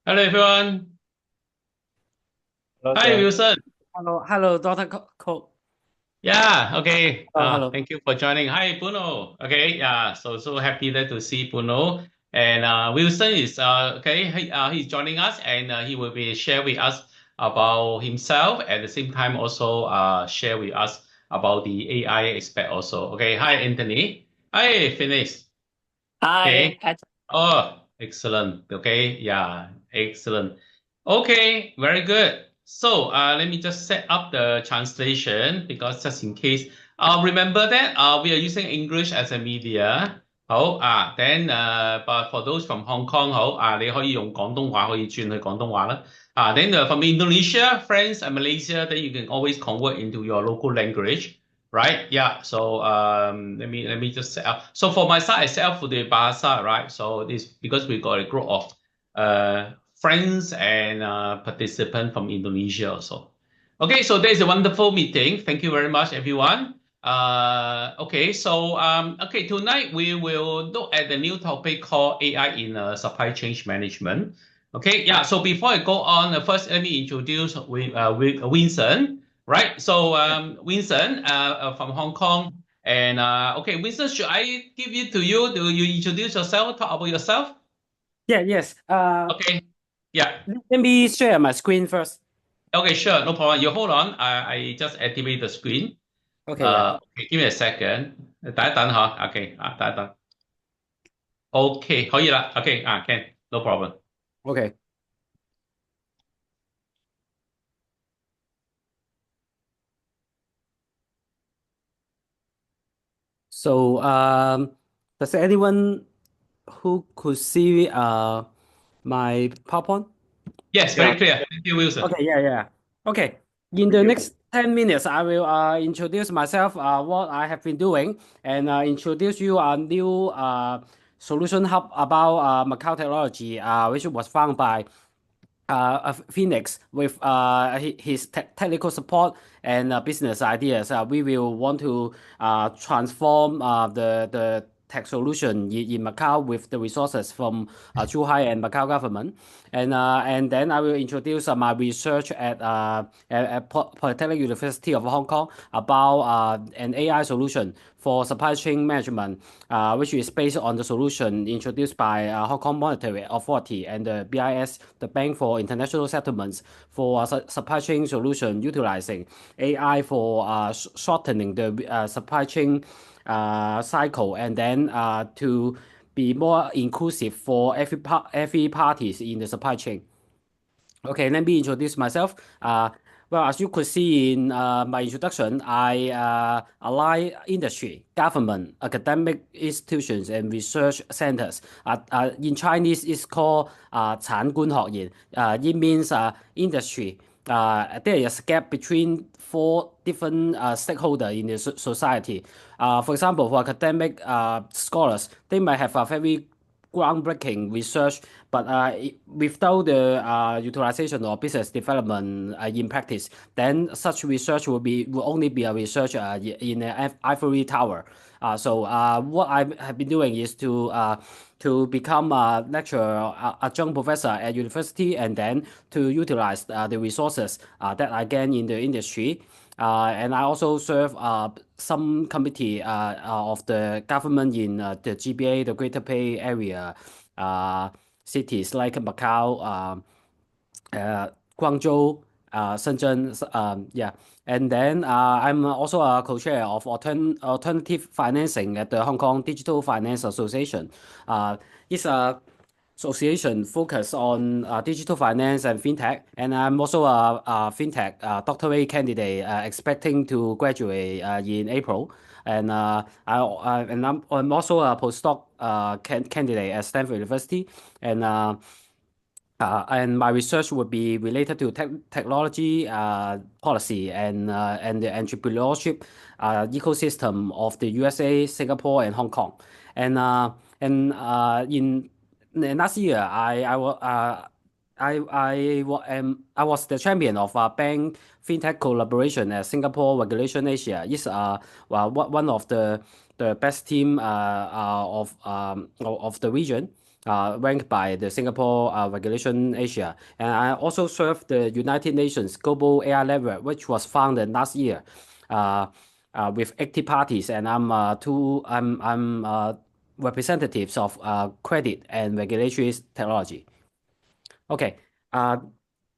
Hello everyone. Hello Hi there. Wilson. Hello, Dr. Cook. Yeah, okay. Hello. Thank you for joining. Hi Bruno. Okay, yeah. So happy there to see Bruno. And Wilson is okay. He's joining us and he will be share with us about himself at the same time also share with us about the AI aspect also. Okay. Hi Anthony. Hi Finis. Hi. Okay. Oh, excellent. Okay, yeah, excellent. Okay, very good. So, let me just set up the translation because just in case. Remember that we are using English as a media. 好啊，then but for those from Hong Kong 好啊，你可以用廣東話可以轉去廣東話啦。Then from Indonesia, France and Malaysia, then you can always convert into your local language. Right? Yeah. So let me just set up. So for my side, I set up for the Bahasa, right? So this because we got a group of friends and participants from Indonesia also. Okay, so there's a wonderful meeting. Thank you very much, everyone. Okay, so okay, tonight we will look at the new topic called AI in supply chain management. Okay, yeah. So before I go on, first let me introduce Winston. Right. So, Winston, from Hong Kong, and okay, Winston, should I give it to you? Do you introduce yourself? Talk about yourself? Yes. Okay. Yeah. Let me share my screen first. Okay. Sure. No problem. You hold on. I just activate the screen. Okay, yeah. Okay. Give me a second. 等一等吓。Okay. 等一等。Okay. 可以啦。Okay. Can. No problem. Okay. So, does anyone who could see my PowerPoint? Yes. Yeah. Very clear. Thank you, Wilson. Okay, yeah. Okay. In the next 10 minutes, I will introduce myself, what I have been doing, and introduce you a new solution hub about Macau technology, which was found by Phoenix with his technical support and business ideas. We will want to transform the tech solution in Macau with the resources from Zhuhai and Macau government. And then I will introduce my research at Polytechnic University of Hong Kong about an AI solution for supply chain management, which is based on the solution introduced by Hong Kong Monetary Authority and the BIS, the Bank for International Settlements, for supply chain solution utilizing AI for shortening the supply chain cycle, and then to be more inclusive for every parties in the supply chain. Okay, let me introduce myself. Well, as you could see in my introduction, I align industry, government, academic institutions, and research centers. In Chinese, it's called 产官學研. It means industry. There is a gap between four different stakeholders in the society. For example, for academic scholars, they might have a very groundbreaking research, but without the utilization or business development in practice, then such research will only be a research in an ivory tower. So what I have been doing is to become a lecturer, adjunct professor at university, and then to utilize the resources that I gain in the industry. And I also serve some committee of the government in the GBA, the Greater Bay Area uh, cities like Macau, Guangzhou, Shenzhen, yeah. And then I'm also a co-chair of alternative financing at the Hong Kong Digital Finance Association. It's a association focused on digital finance and fintech, and I'm also a fintech doctorate candidate expecting to graduate in April. And I'm also a postdoc candidate at Stanford University, and and my research would be related to technology policy and the entrepreneurship ecosystem of the USA, Singapore, and Hong Kong. In last year, I was the champion of bank fintech collaboration at Singapore Regulation Asia. It's one of the best team of the region. ranked by the Singapore Regulation Asia. And I also serve the United Nations Global AI Network, which was founded last year with 80 parties. And I'm representatives of credit and regulatory technology. Okay.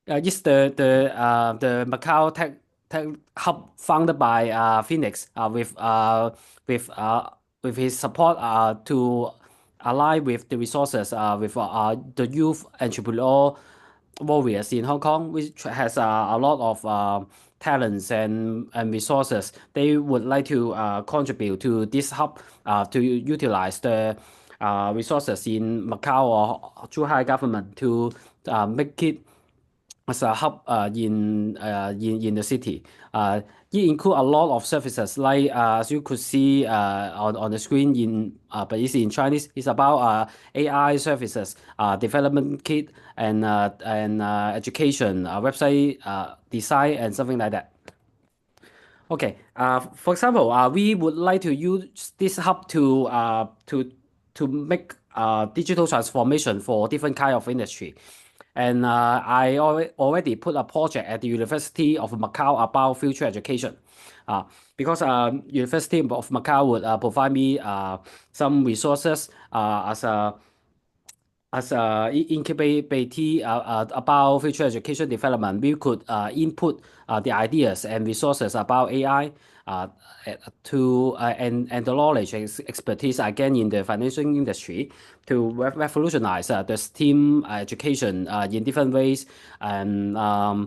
It's the Macau Tech Hub founded by Phoenix with his support to align with the resources with the youth entrepreneur warriors in Hong Kong, which has a lot of talents and resources. They would like to contribute to this hub to utilize the resources in Macau or Zhuhai government to make it as a hub in the city. It include a lot of services like as you could see on the screen but it's in Chinese. It's about AI services, development kit, and education, website design, and something like that. Okay. For example, we would like to use this hub to make digital transformation for different kind of industry. And I already put a project at the University of Macau about future education. Because University of Macau would provide me some resources as a incubator about future education development. We could input the ideas and resources about AI and the knowledge and expertise again in the financial industry to revolutionize the STEAM education in different ways. For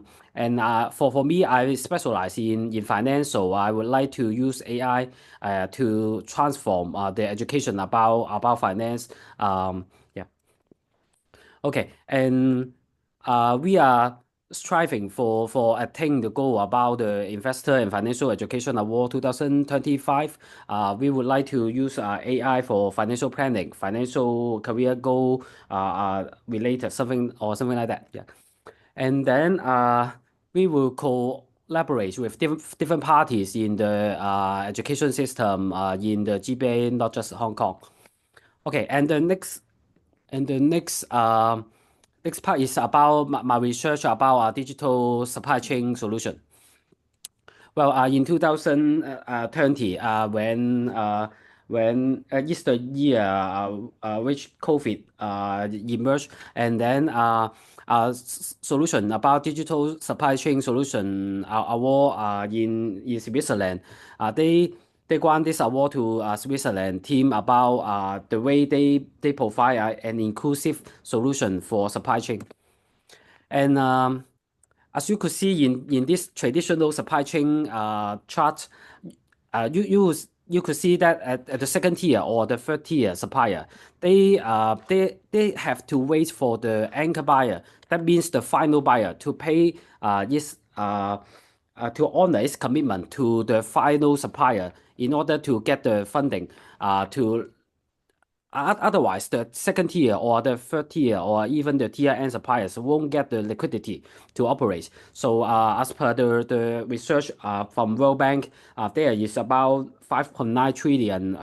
me, I specialize in finance, so I would like to use AI to transform the education about finance. Yeah. Okay, and we are striving for attain the goal about the Investor and Financial Education Award 2025. We would like to use AI for financial planning, financial career goal related something like that. Yeah, and then we will collaborate with different parties in the education system in the GBA, not just Hong Kong. Okay, and next part is about my research about digital supply chain solution. Well, in 2020, when it's the year which COVID emerged, and then solution about digital supply chain solution award in Switzerland. They grant this award to Switzerland team about the way they provide an inclusive solution for supply chain. And as you could see in this traditional supply chain chart, you could see that at the second tier or the third tier supplier, they have to wait for the anchor buyer. That means the final buyer to pay to honor its commitment to the final supplier in order to get the funding to otherwise, the second tier or the third tier or even the tier N suppliers won't get the liquidity to operate. So, as per the research from World Bank, there is about 5.9 trillion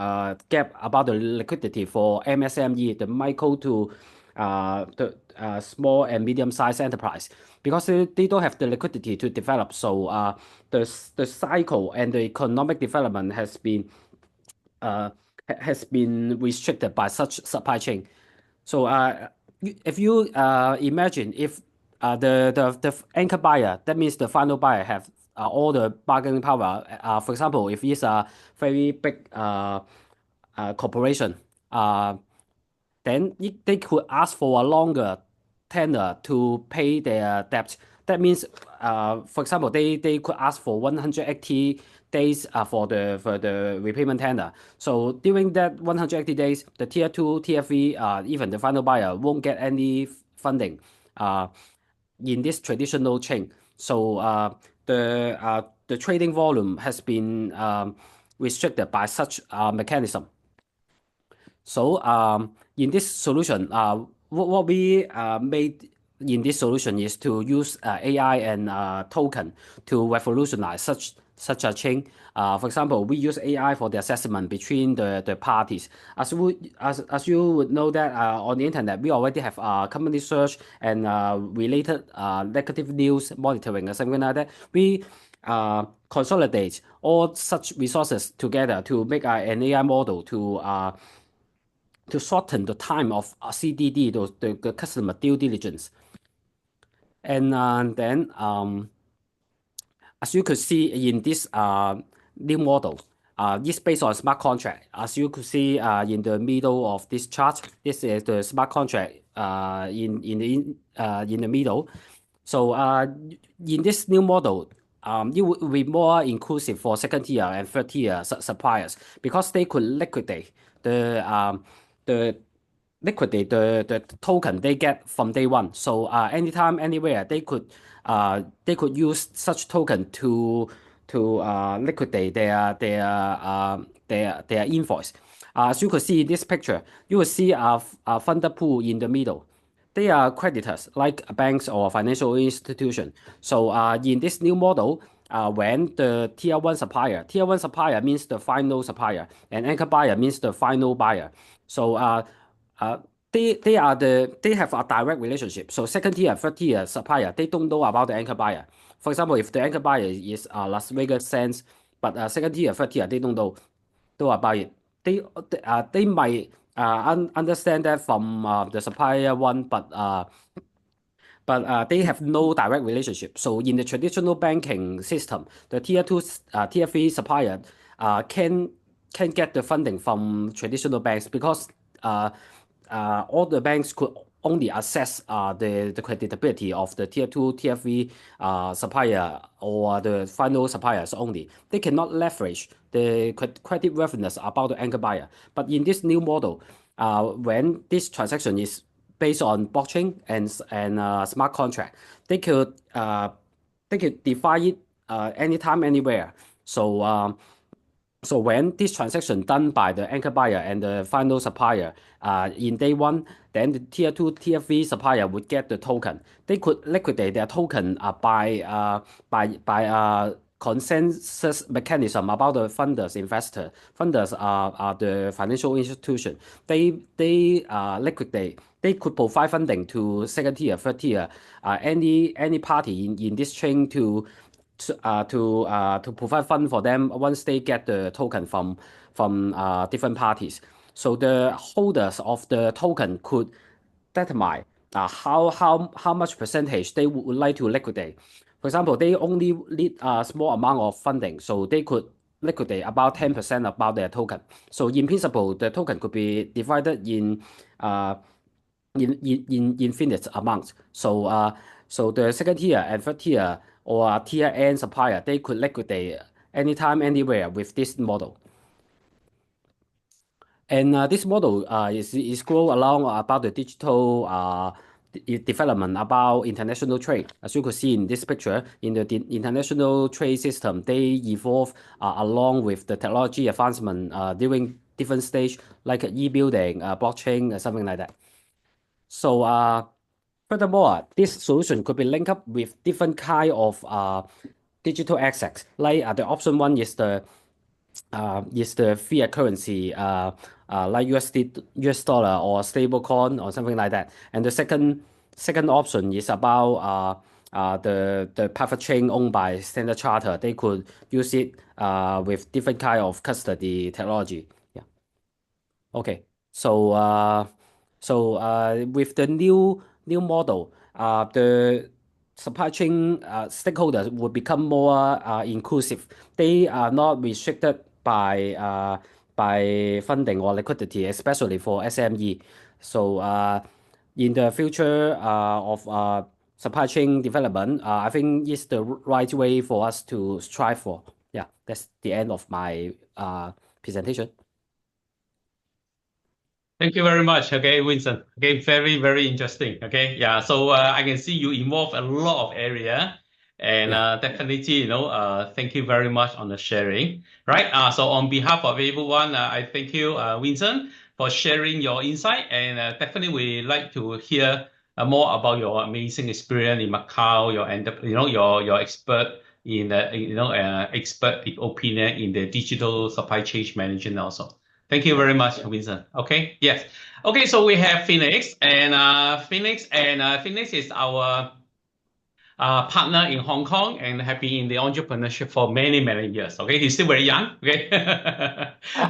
gap about the liquidity for MSME, the micro to the small and medium-sized enterprise, because they don't have the liquidity to develop. So, the cycle and the economic development has been restricted by such supply chain. So if you imagine if the anchor buyer, that means the final buyer, have all the bargaining power. For example, if it's a very big corporation, then they could ask for a longer tenure to pay their debt. That means, for example, they could ask for 180 days for the repayment tenure. So during that 180 days, the tier 2, tier 3, even the final buyer won't get any funding in this traditional chain. So the trading volume has been restricted by such mechanism. So in this solution, what we made in this solution is to use AI and token to revolutionize such a chain. For example, we use AI for the assessment between the parties. As you would know that on the internet, we already have company search and related negative news monitoring or something like that. We consolidate all such resources together to make an AI model to shorten the time of CDD, the customer due diligence. And then as you could see in this new model, it's based on smart contract. As you could see in the middle of this chart, this is the smart contract in the middle. So in this new model, it would be more inclusive for second tier and third tier suppliers because they could the the token they get from day one. So anytime, anywhere, they could use such token to liquidate their invoice. As you could see in this picture, you will see a funder pool in the middle. They are creditors like banks or financial institution. So in this new model, when the tier one supplier means the final supplier, and anchor buyer means the final buyer. So uh, they have a direct relationship. So second tier, third tier supplier, they don't know about the anchor buyer. For example, if the anchor buyer is Las Vegas Sands, but second tier, third tier, they don't know about it. They might understand that from the supplier one, but they have no direct relationship. So in the traditional banking system, the tier two, tier three supplier can get the funding from traditional banks because all the banks could only assess the creditability of the tier two, tier three supplier or the final suppliers only. They cannot leverage the credit worthiness about the anchor buyer. But in this new model, when this transaction is based on blockchain and smart contract, they could define it anytime, anywhere. So when this transaction done by the anchor buyer and the final supplier in day one, then the tier two, tier three supplier would get the token. They could liquidate their token by consensus mechanism about the funders, investor. Funders are the financial institution. They liquidate. They could provide funding to second tier, third tier, any party in this chain to provide fund for them once they get the token from different parties. So the holders of the token could determine how much percentage they would like to liquidate. For example, they only need a small amount of funding, so they could liquidate about 10% about their token. So in principle, the token could be divided in infinite amounts. So the second tier and third tier or tier N supplier, they could liquidate anytime, anywhere with this model. And this model is grow along about the digital development about international trade. As you could see in this picture, in the international trade system, they evolve along with the technology advancement during different stage like e-building, blockchain, something like that. So furthermore, this solution could be linked up with different kind of digital assets. Like the option one is the fiat currency, like US dollar or stable coin or something like that. And the second option is about the private chain owned by Standard Chartered. They could use it with different kind of custody technology. Yeah. Okay. So with the new model, the supply chain stakeholders will become more inclusive. They are not restricted by funding or liquidity, especially for SME. So in the future of supply chain development, I think it's the right way for us to strive for. Yeah, that's the end of my presentation. Thank you very much. Okay, Winston. Okay, very, very interesting. Okay, yeah. So I can see you involve a lot of area, and definitely, thank you very much on the sharing. Right. So on behalf of everyone, I thank you, Winston, for sharing your insight, and definitely we like to hear more about your amazing experience in Macau, your expert in the expert opinion in the digital supply chain management also. Thank you very much, Vincent. Okay, yes. Okay, so we have Phoenix and Phoenix is our partner in Hong Kong and have been in the entrepreneurship for many, many years. Okay, he's still very young. Okay,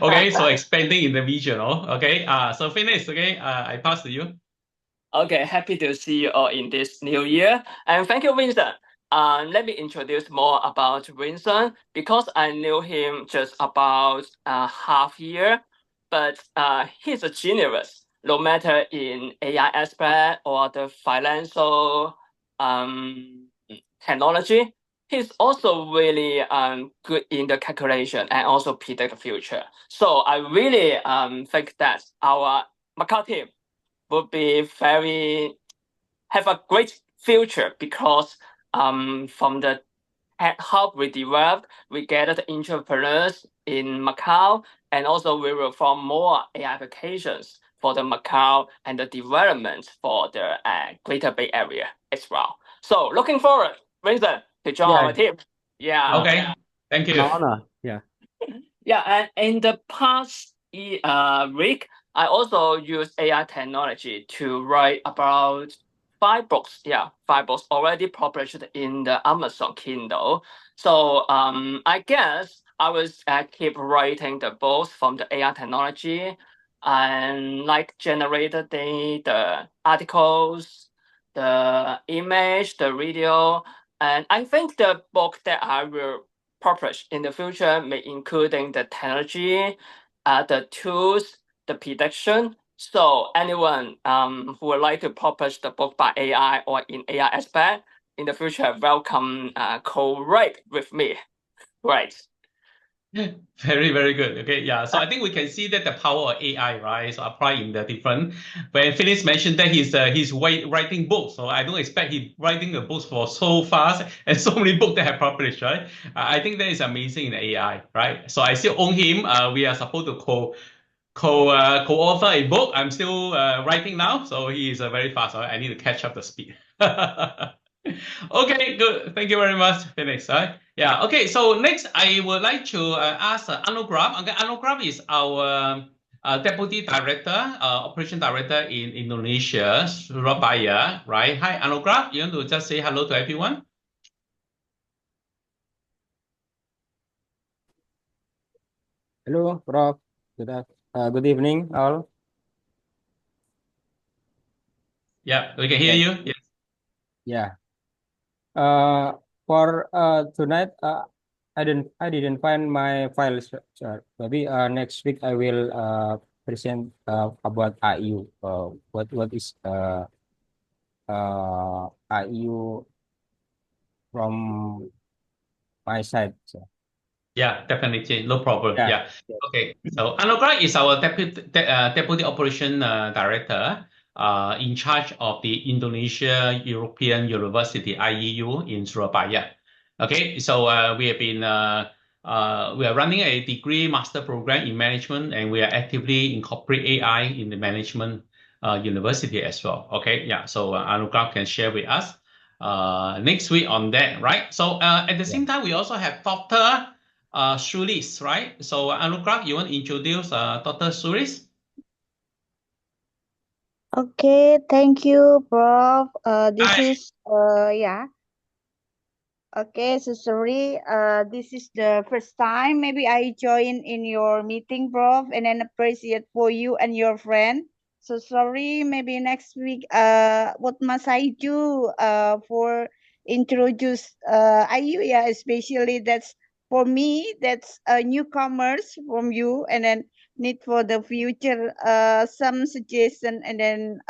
okay, so expanding in the region. Okay, so Phoenix. Okay, I pass to you. Okay, happy to see you all in this new year. And thank you, Vincent. Let me introduce more about Vincent because I knew him just about half year, but he's a genius, no matter in AI aspect or the financial technology. He's also really good in the calculation and also predict the future. So I really think that our Macau team would be have a great future because from the how we develop, we get the entrepreneurs in Macau, and also we will form more AI applications for the Macau and the development for the Greater Bay Area as well. So looking forward, Vincent, to join our team. Yeah. Okay. Thank you. An honor. Yeah. Yeah, and in the past week, I also use AI technology to write about 5 books. Yeah, 5 books already published in the Amazon Kindle. So I guess I will keep writing the books from the AI technology and like generate the articles, the image, the video. And I think the book that I will publish in the future may including the technology, the tools, the prediction. So anyone who would like to publish the book by AI or in AI aspect in the future, welcome co-write with me. Right. Very, very good. Okay, yeah. So I think we can see that the power of AI, right? So apply in the different. When Phyllis mentioned that he's writing books, so I don't expect he writing the books for so fast and so many books that have published, right? I think that is amazing in AI, right? So I still own him. We are supposed to co-author a book. I'm still writing now, so he is very fast. So I need to catch up the speed. Okay, good. Thank you very much, Phoenix. Yeah. Okay. So next, I would like to ask Anugraph. Okay, Anugraph is our deputy director, operation director in Indonesia, Surabaya. Right. Hi, Anugraph. You want to just say hello to everyone? Hello, Prof. Good evening, all. Yeah, we can hear you. Yes. Yeah. For tonight, I didn't find my files. Maybe next week I will present about IU. What is IU from my side. So. Yeah, definitely. No problem. Yeah. Yeah. Okay. So Anugrah is our deputy operation director in charge of the Indonesia European University IEU in Surabaya. Okay. So we are running a degree master program in management, and we are actively incorporate AI in the management university as well. Okay. Yeah. So Anugrah can share with us next week on that, right? So at the same time, we also have Dr. Sulis, right? So Anugraph, you want to introduce Dr. Sulis? Okay, thank you, Prof. This Hi. is yeah. Okay, so sorry. This is the first time maybe I join in your meeting, Prof, and then appreciate for you and your friend. So sorry, maybe next week. What must I do? For introduce IU, yeah, especially that's for me. That's newcomers from you, and then need for the future. Some suggestion, and then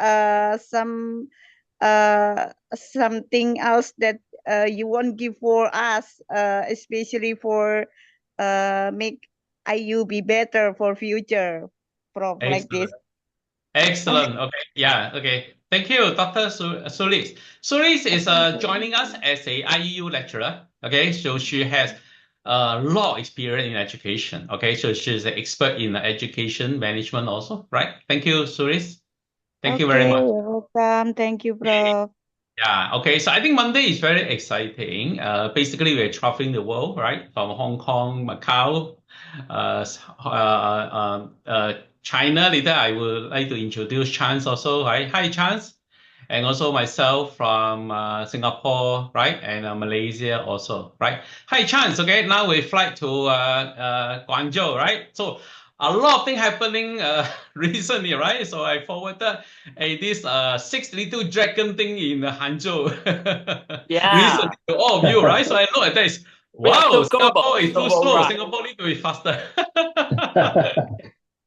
something else that you won't give for us, especially for make IU be better for future, Prof, like this. Excellent. Okay. Yeah. Okay. Thank you, Dr. Sulis. Sulis is joining us as a IEU lecturer. Okay. So she has a lot of experience in education. Okay. So she's an expert in education management also, right? Thank you, Sulis. Thank you very Okay, much. you're welcome. Thank you, Prof. Yeah, okay. So I think Monday is very exciting. Basically, we're traveling the world, right? From Hong Kong, Macau, China. Later, I would like to introduce Chance also, right? Hi, Chance. And also myself from Singapore, right? And Malaysia also, right? Hi, Chance. Okay, now we fly to Guangzhou, right? So a lot of things happening recently, right? So I forwarded this six little dragon thing in Hangzhou Yeah, recently to all of you, right? So I look at this. we are Wow, too global, Singapore is too global, slow. right? Singapore need to be faster.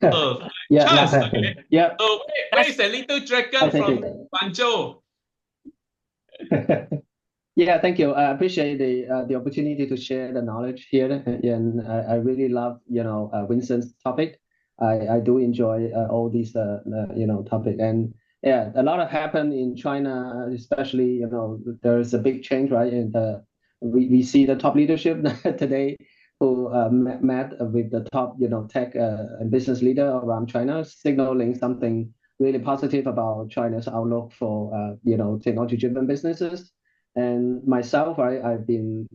So, Yeah, that Chance, happened. okay. Yeah, So where is That's the little dragon I'll take from it. Guangzhou? Yeah, thank you. I appreciate the opportunity to share the knowledge here, and I really love Winston's topic. I do enjoy all these topic, and yeah, a lot of happened in China, especially there is a big change, right? And we see the top leadership today who met with the top tech and business leader around China, signaling something really positive about China's outlook for technology-driven businesses. And myself, I've been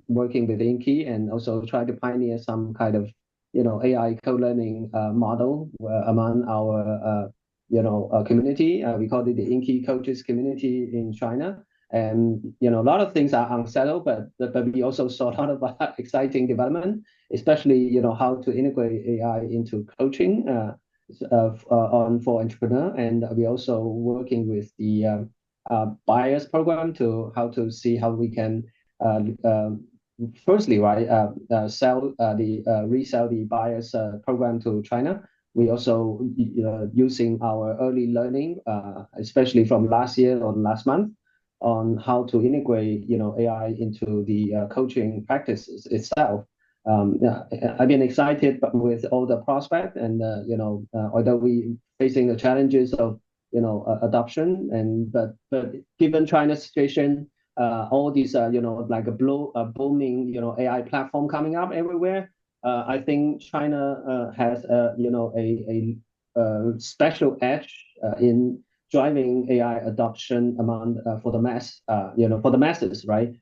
working with Inky and also try to pioneer some kind of, AI co-learning model among our, community. We call it the Inky coaches community in China. And, a lot of things are unsettled, but we also saw a lot of exciting development, especially, how to integrate AI into coaching for entrepreneur. And we're also working with the buyers program to how to see how we can firstly sell the resell the buyers program to China. We also using our early learning, especially from last year or last month, on how to integrate AI into the coaching practices itself. Yeah, I've been excited with all the prospect, and although we facing the challenges of adoption, and but given China's situation, all these like a booming AI platform coming up everywhere. I think China has a special edge in driving AI adoption among for the for the masses, right?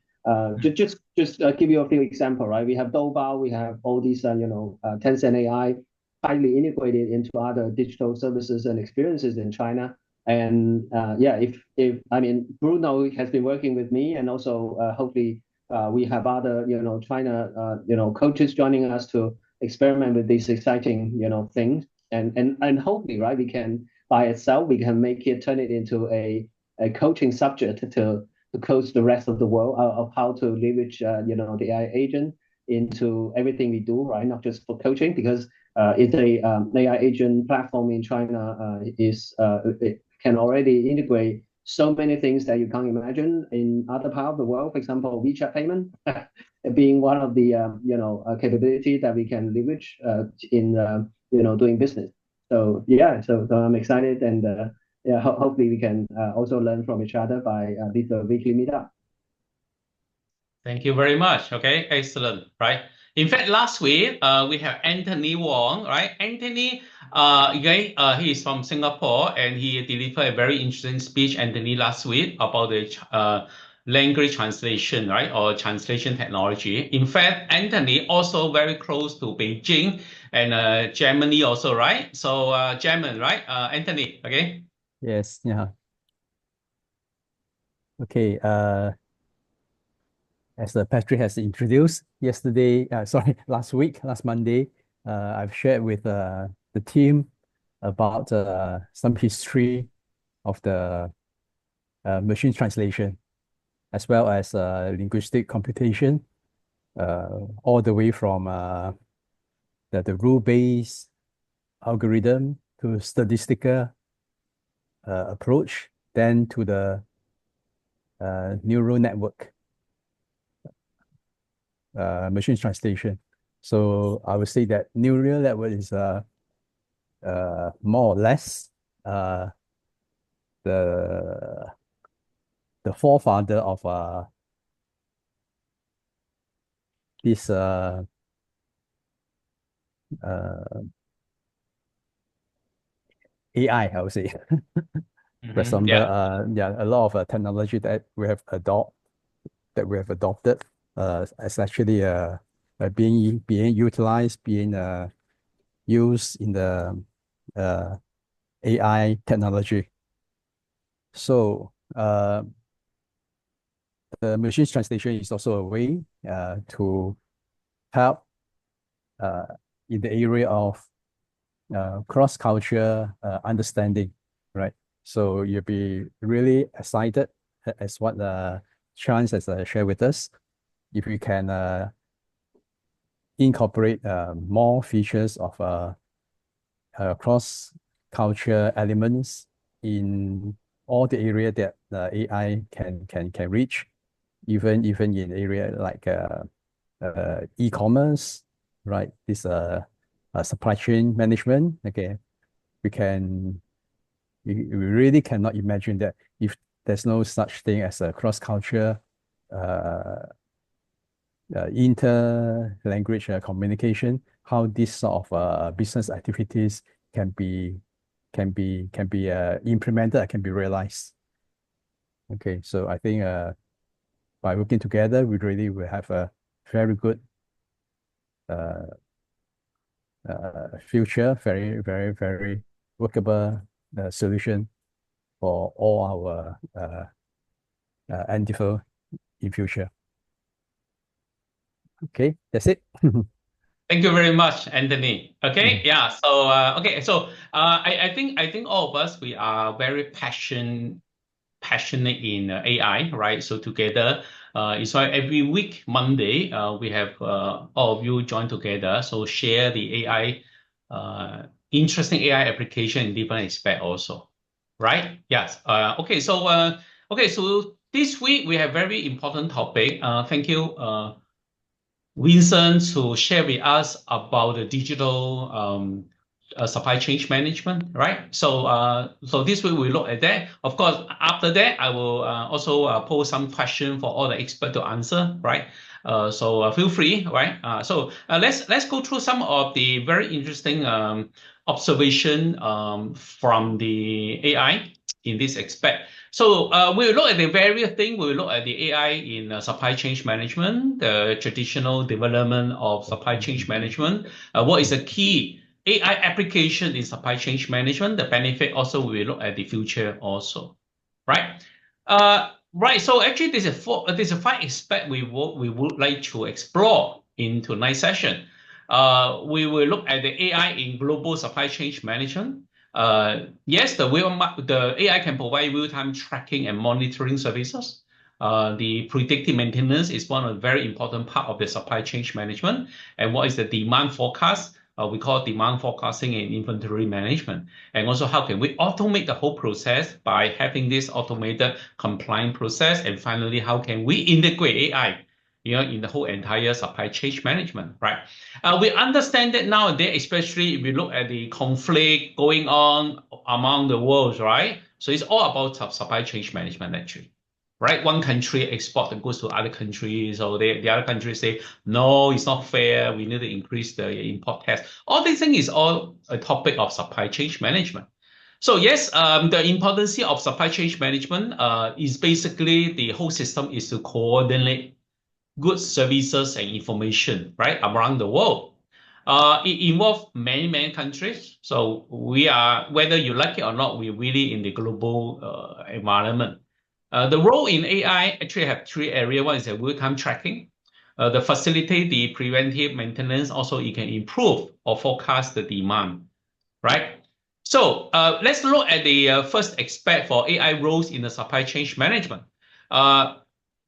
Just give you a few examples, right? We have Doubao, we have all these Tencent AI highly integrated into other digital services and experiences in China. And yeah, if I mean Bruno has been working with me, and also hopefully we have other China coaches joining us to experiment with these exciting things, and hopefully right we can by itself we can make it turn it into a coaching subject to coach the rest of the world of how to leverage the AI agent into everything we do, right? Not just for coaching, because it's a AI agent platform in China it can already integrate so many things that you can't imagine in other part of the world. For example, WeChat payment being one of the capability that we can leverage in doing business. So yeah, so I'm excited, and yeah, hopefully we can also learn from each other by this weekly meetup. Thank you very much. Okay, excellent. Right. In fact, last week we have Anthony Wong. Right, Anthony. Again, he is from Singapore, and he delivered a very interesting speech, Anthony, last week about the language translation, right, or translation technology. In fact, Anthony also very close to Beijing and Germany also, right? So German, right? Anthony. Okay. Yes, yeah. Okay, as Patrick has introduced yesterday, last week, last Monday, I've shared with the team about some history of the machine translation, as well as linguistic computation, all the way from the rule-based algorithm to statistical approach, then to the neural network machine translation. So I would say that neural network is more or less the forefather of this AI, I would say. For example, Yeah. a lot of technology that we have adopted is actually being utilized, being used in the AI technology. So the machine translation is also a way to help in the area of cross-culture understanding, right? So you'll be really excited as what Chance has shared with us. If we can incorporate more features of cross-culture elements in all the area that the AI can reach, even in area like e-commerce, right? This supply chain management. Okay, we really cannot imagine that if there's no such thing as a cross-culture inter-language communication, how this sort of business activities can be implemented, can be realized. Okay, so I think by working together, we really will have a very good future, very workable solution for all our endeavor in future. Okay, that's it. Thank you very much, Anthony. Okay, yeah. So okay, so I think all of us, we are very passionate in AI, right? So together, it's why every week Monday we have all of you join together. So share the AI, interesting AI application in different aspects also, right? Yes. Okay. So So this week we have very important topic. Thank you, Vincent, to share with us about the digital supply chain management, right? So this week we look at that. Of course, after that, I will also pose some question for all the experts to answer, right? So feel free, right? So let's go through some of the very interesting observation from the AI in this aspect. So we'll look at the various things. We'll look at the AI in supply chain management, the traditional development of supply chain management. What is the key AI application in supply chain management? The benefit also we will look at the future also, right? Right. So actually, there's a five aspect we would like to explore in tonight's session. We will look at the AI in global supply chain management. Yes, the AI can provide real-time tracking and monitoring services. The predictive maintenance is one of the very important part of the supply chain management. And what is the demand forecast? We call demand forecasting and inventory management. And also, how can we automate the whole process by having this automated compliant process? And finally, how can we integrate AI, in the whole entire supply chain management, right? We understand that nowadays, especially if we look at the conflict going on among the world, right? So it's all about supply chain management, actually, right? One country export the goods to other countries, so the other countries say, no, it's not fair. We need to increase the import tax. All these things is all a topic of supply chain management. So yes, the importance of supply chain management is basically the whole system is to coordinate goods, services, and information, right, around the world. It involves many countries. So we are, whether you like it or not, we're really in the global environment. The role in AI actually have three areas. One is the real-time tracking. The facilitate the preventive maintenance. Also, it can improve or forecast the demand, right? So let's look at the first aspect for AI roles in the supply chain management.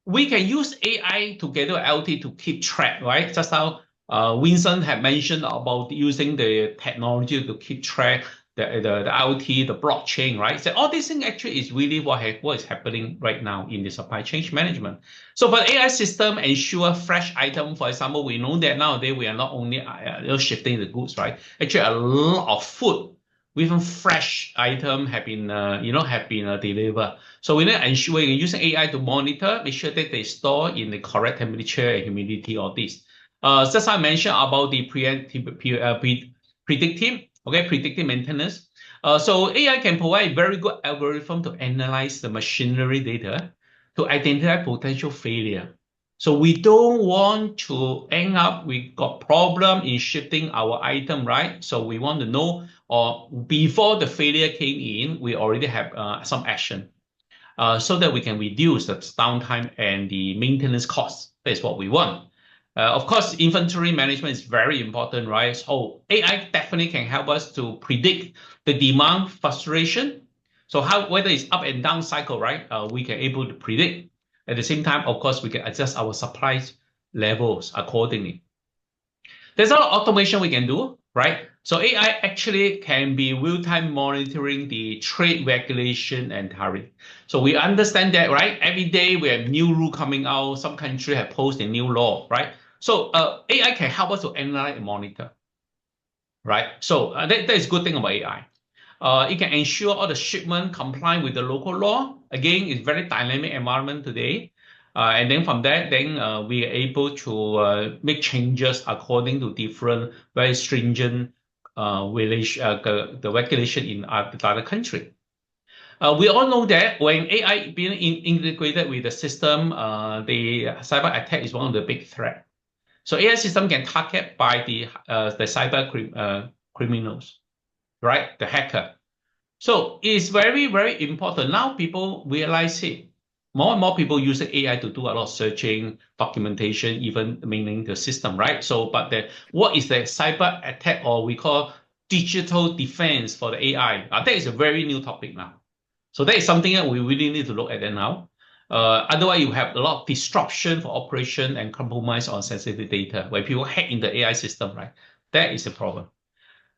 We can use AI together with LT to keep track, right? Just how Vincent had mentioned about using the technology to keep track the IoT, the blockchain, right? So all these things actually is really what is happening right now in the supply chain management. So for the AI system, ensure fresh item. For example, we know that nowadays we are not only shifting the goods, right? Actually, a lot of food, even fresh item have been delivered. So we need to ensure we're using AI to monitor, make sure that they store in the correct temperature and humidity of this. Just I mentioned about the predictive Okay, predictive maintenance. So AI can provide very good algorithm to analyze the machinery data to identify potential failure. So we don't want to end up we got problem in shipping our item, right? So we want to know, or before the failure came in, we already have some action, so that we can reduce the downtime and the maintenance costs. That's what we want. Of course, inventory management is very important, right? So AI definitely can help us to predict the demand fluctuation. So whether it's up and down cycle, right? We can able to predict. At the same time, of course, we can adjust our supply levels accordingly. There's a lot of automation we can do, right? So AI actually can be real-time monitoring the trade regulation and tariff. So we understand that, right? Every day we have new rule coming out. Some country have posted a new law, right? So AI can help us to analyze and monitor, right? So that is a good thing about AI. It can ensure all the shipment comply with the local law. Again, it's very dynamic environment today. And then from that, we are able to make changes according to different very stringent the regulation in the other country. We all know that when AI being integrated with the system, the cyber attack is one of the big threats. So AI system can target by the cyber criminals, right? The hacker. So it's very, very important. Now people realize it. More and more people use AI to do a lot of searching, documentation, even maintaining the system, right? So, but what is the cyber attack, or we call digital defense for the AI? That is a very new topic now. So that is something that we really need to look at it now. Otherwise, you have a lot of disruption for operation and compromise on sensitive data where people hack in the AI system, right? That is a problem.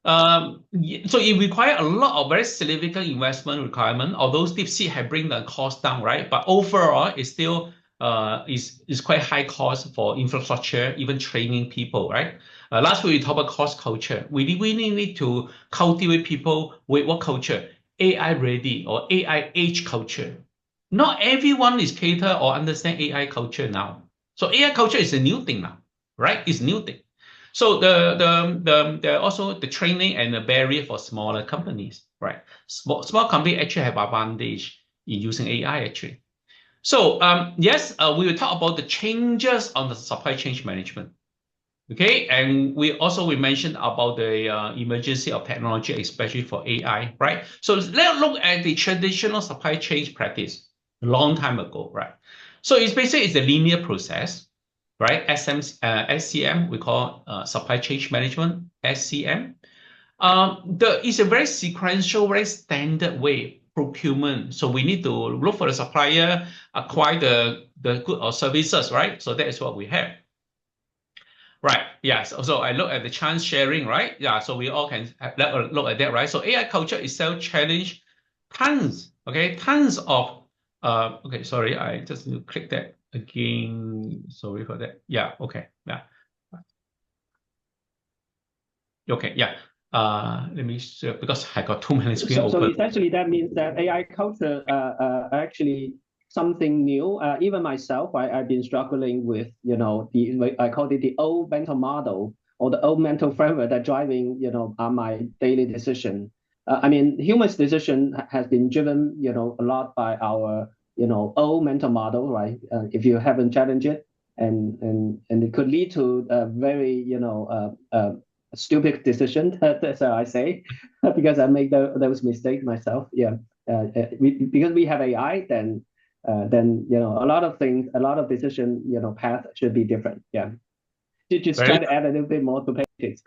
So it requires a lot of very significant investment requirement, although DeepSeek have bring the cost down, right? But overall, it's still is quite high cost for infrastructure, even training people, right? Last week we talked about cost culture. We really need to cultivate people with what culture? AI ready or AI age culture. Not everyone is cater or understand AI culture now. So AI culture is a new thing now, right? It's a new thing. So the also the training and the barrier for smaller companies, right? Small companies actually have advantage in using AI actually. So yes, we will talk about the changes on the supply chain management. Okay, and we mentioned about the emergency of technology, especially for AI, right? So let's look at the traditional supply chain practice a long time ago, right? So it's basically a linear process, right? SCM, we call supply chain management, SCM. It's a very sequential, very standard way procurement. So we need to look for the supplier, acquire the good or services, right? So that is what we have. Right. Yeah. So I look at the chance sharing, right? Yeah. So we all can look at that, right? So AI culture itself challenge tons. Okay, tons of. Okay. Sorry, I just need to click that again. Sorry for that. Yeah. Okay. Yeah. Okay. Yeah. Let me see, because I got too many screens So open. essentially, that means that AI culture actually something new. Even myself, I've been struggling with, I call it the old mental model or the old mental framework that driving, my daily decision. I mean, human's decision has been driven, a lot by our, old mental model, right? If you haven't challenged it, and it could lead to a very, stupid decision. That's how I say, because I make those mistakes myself. Yeah, because we have AI, then a lot of things, a lot of decision, path should be different. Yeah, just try to add a little bit more to pages.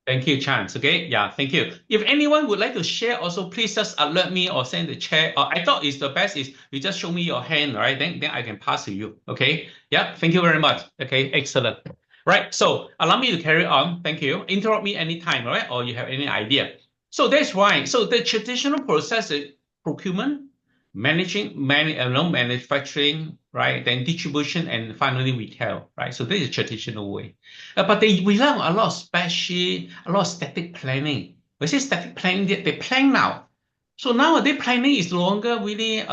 Thank you, Chance. Okay, yeah, thank you. If anyone would like to share, also please just alert me or send the chat. I thought it's the best is you just show me your hand, right? Then I can pass to you. Okay. Yeah. Thank you very much. Okay. Excellent. Right. So allow me to carry on. Thank you. Interrupt me anytime, right? Or you have any idea. So that's why. So the traditional process is procurement, manufacturing, right? Then distribution, and finally retail, right? So this is traditional way. But they rely on a lot of spreadsheet, a lot of static planning. We say static planning, they plan now. So nowadays planning is no longer really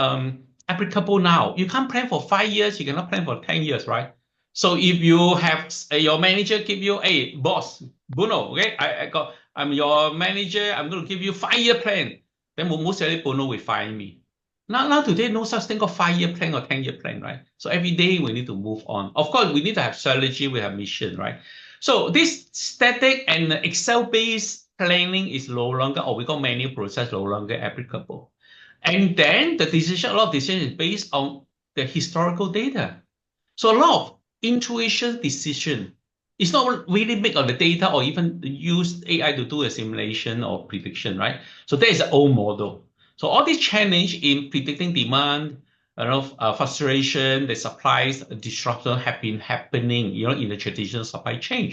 applicable now. You can't plan for 5 years, you cannot plan for 10 years, right? So if you have your manager give you, hey, boss, Bruno, okay, I'm your manager. I'm going to give you 5-year plan. Then most people will fire me. Now today, no such thing called 5-year plan or 10-year plan, right? So every day we need to move on. Of course, we need to have strategy, we have mission, right? So this static and Excel-based planning is no longer, or we call manual process, no longer applicable. And then the decision, a lot of decision is based on the historical data. So a lot of intuition decision is not really made on the data or even use AI to do a simulation or prediction, right? So that is an old model. So all this challenge in predicting demand, frustration, the supplies disruption have been happening, in the traditional supply chain.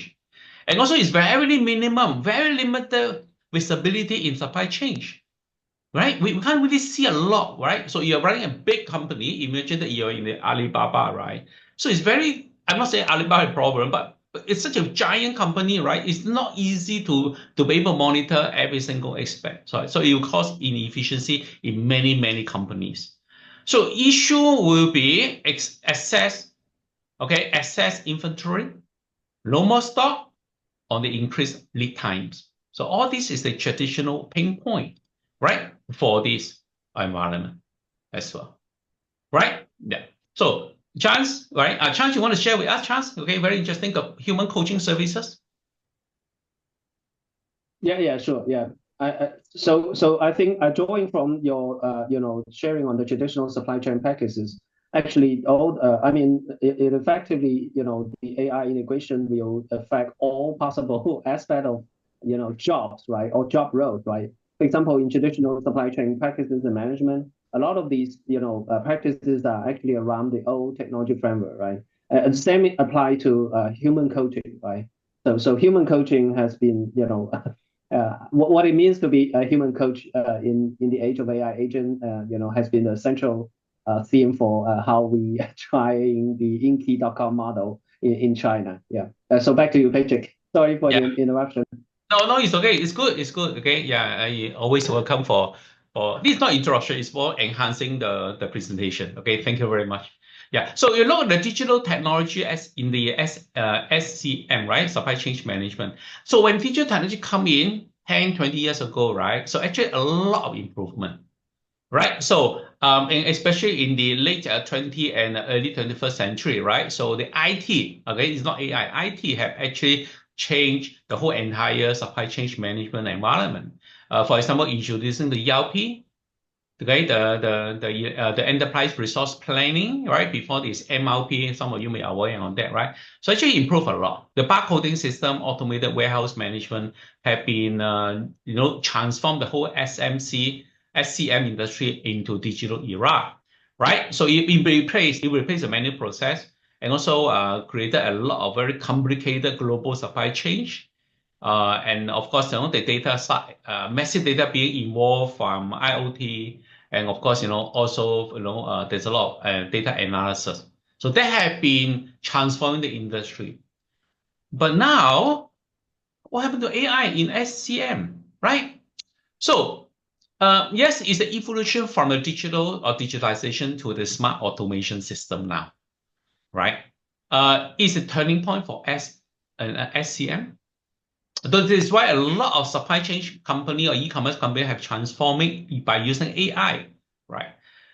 And also it's very minimum, very limited visibility in supply chain, right? We can't really see a lot, right? So you're running a big company, imagine that you're in the Alibaba, right? So it's very, I'm not saying Alibaba is a problem, but it's such a giant company, right? It's not easy to be able to monitor every single aspect. So it will cause inefficiency in many, many companies. So issue will be assess inventory, no more stock, on the increased lead times. So all this is the traditional pain point, right, for this environment as well, right? Yeah. So Chance, right? Chance, you want to share with us, Chance? Okay, very interesting. Human coaching services. Yeah, sure. Yeah. So I think drawing from your sharing on the traditional supply chain practices, actually it effectively, the AI integration will affect all possible aspect of jobs, right, or job roles, right? For example, in traditional supply chain practices and management, a lot of these practices are actually around the old technology framework, right? And same apply to human coaching, right? So human coaching has been what it means to be a human coach in the age of AI agent, has been a central theme for how we trying the Inky.com model in China. Yeah. So back to you, Patrick. Sorry for the interruption. No, it's okay. It's good. Okay. Yeah, I always welcome for this is not interruption. It's for enhancing the presentation. Okay. Thank you very much. Yeah. So you look at the digital technology as in the SCM, right? Supply chain management. So when digital technology come in 10, 20 years ago, right? So actually a lot of improvement, right? So and especially in the late 20th and early 21st century, right? So the IT, okay, it's not AI. IT have actually changed the whole entire supply chain management environment. For example, introducing the ERP, okay, the enterprise resource planning, right? Before this MRP, some of you may be aware on that, right? So actually improve a lot. The barcoding system, automated warehouse management have been, transformed the whole SCM industry into digital era, right? So it replaced the manual process and also created a lot of very complicated global supply chain. And of course, the data side, massive data being involved from IoT, and of course, also, there's a lot of data analysis. So that have been transforming the industry. But now, what happened to AI in SCM, right? So, yes, it's the evolution from the digital or digitalization to the smart automation system now, right? It's a turning point for SCM. This is why a lot of supply chain company or e-commerce company have transformed it by using AI, right?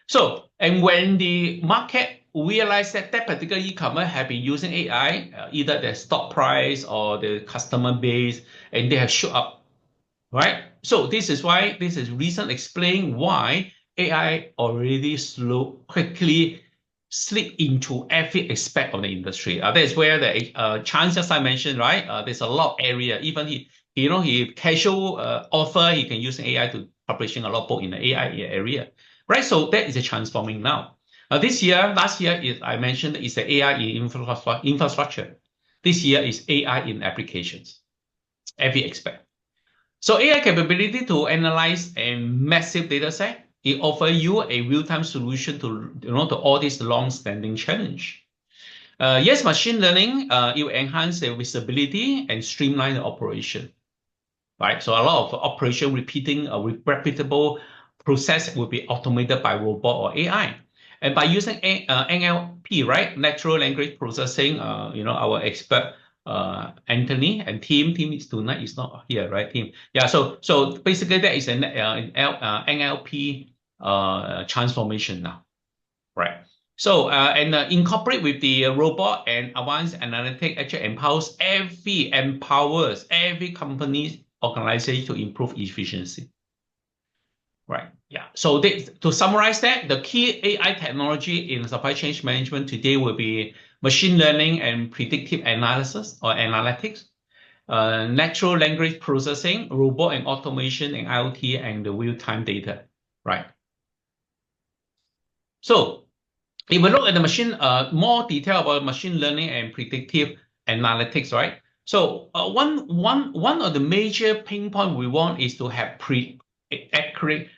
So, and when the market realized that particular e-commerce have been using AI, either their stock price or the customer base, and they have shoot up, right? So this is reason explain why AI already quickly slip into every aspect of the industry. That is where the Chance just I mentioned, right? There's a lot of area. Even he casual author, he can use AI to publishing a lot of book in the AI area, right? So that is a transforming now. Last year I mentioned is the AI in infrastructure. This year is AI in applications, every aspect. So AI capability to analyze a massive data set. It offers you a real-time solution to all these long-standing challenge. Yes, machine learning, it will enhance the visibility and streamline the operation, right? So a lot of operation repeating a repeatable process will be automated by robot or AI. And by using NLP, right, natural language processing, our expert Anthony and Tim. Tim is tonight is not here, right? Tim. Yeah. So basically that is an NLP transformation now, right? So and incorporate with the robot and advanced analytics actually empowers every company organization to improve efficiency. Right. Yeah. So to summarize that, the key AI technology in supply chain management today will be machine learning and predictive analysis or analytics, natural language processing, robot and automation, and IoT and the real-time data. Right. So if we look at the machine, more detail about machine learning and predictive analytics, right? So one of the major pain point we want is to have accurate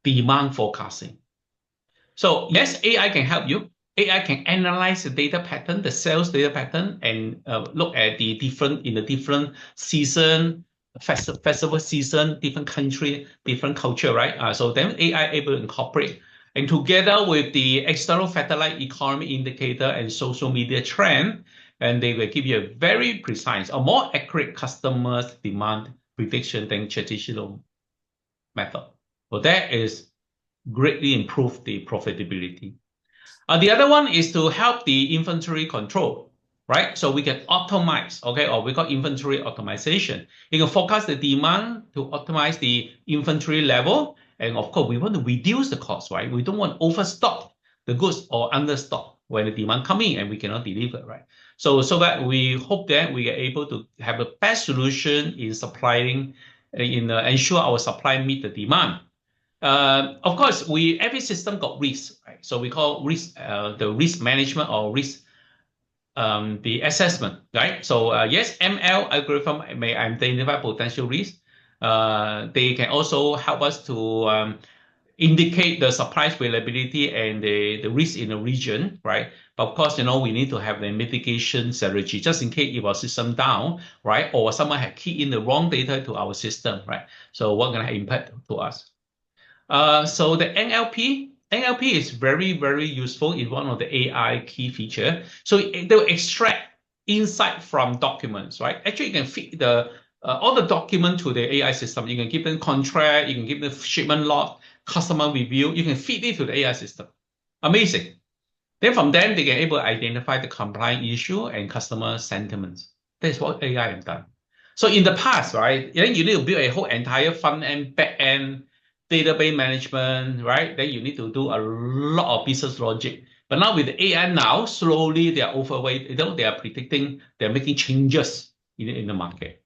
demand forecasting. So yes, AI can help you. AI can analyze the data pattern, the sales data pattern, and look at the different season, festival season, different country, different culture, right? So then AI able to incorporate. And together with the external factor like economy indicator and social media trend, and they will give you a very precise or more accurate customers demand prediction than traditional method. So that is greatly improve the profitability. The other one is to help the inventory control, right? So we can optimize, okay, or we call inventory optimization. You can forecast the demand to optimize the inventory level. And of course, we want to reduce the cost, right? We don't want to overstock the goods or understock when the demand comes in and we cannot deliver, right? So that we hope that we are able to have the best solution in supplying, ensure our supply meet the demand. Of course, every system got risk, right? So we call risk the risk management or risk the assessment, right? So yes, ML algorithm may identify potential risk. They can also help us to indicate the supply availability and the risk in the region, right? But of course, we need to have the mitigation strategy just in case if our system down, right? Or someone had keyed in the wrong data to our system, right? So what gonna impact to us? So the NLP is very, very useful in one of the AI key feature. So they will extract insight from documents, right? Actually, you can feed all the document to the AI system. You can give them contract, you can give them shipment log, customer review. You can feed it to the AI system. Amazing. Then from them, they can able to identify the compliance issue and customer sentiments. That's what AI has done. So in the past, right, then you need to build a whole entire front end, back end, database management, right? Then you need to do a lot of business logic. But now with the AI now, slowly they are overweight. They are predicting, they're making changes in the market,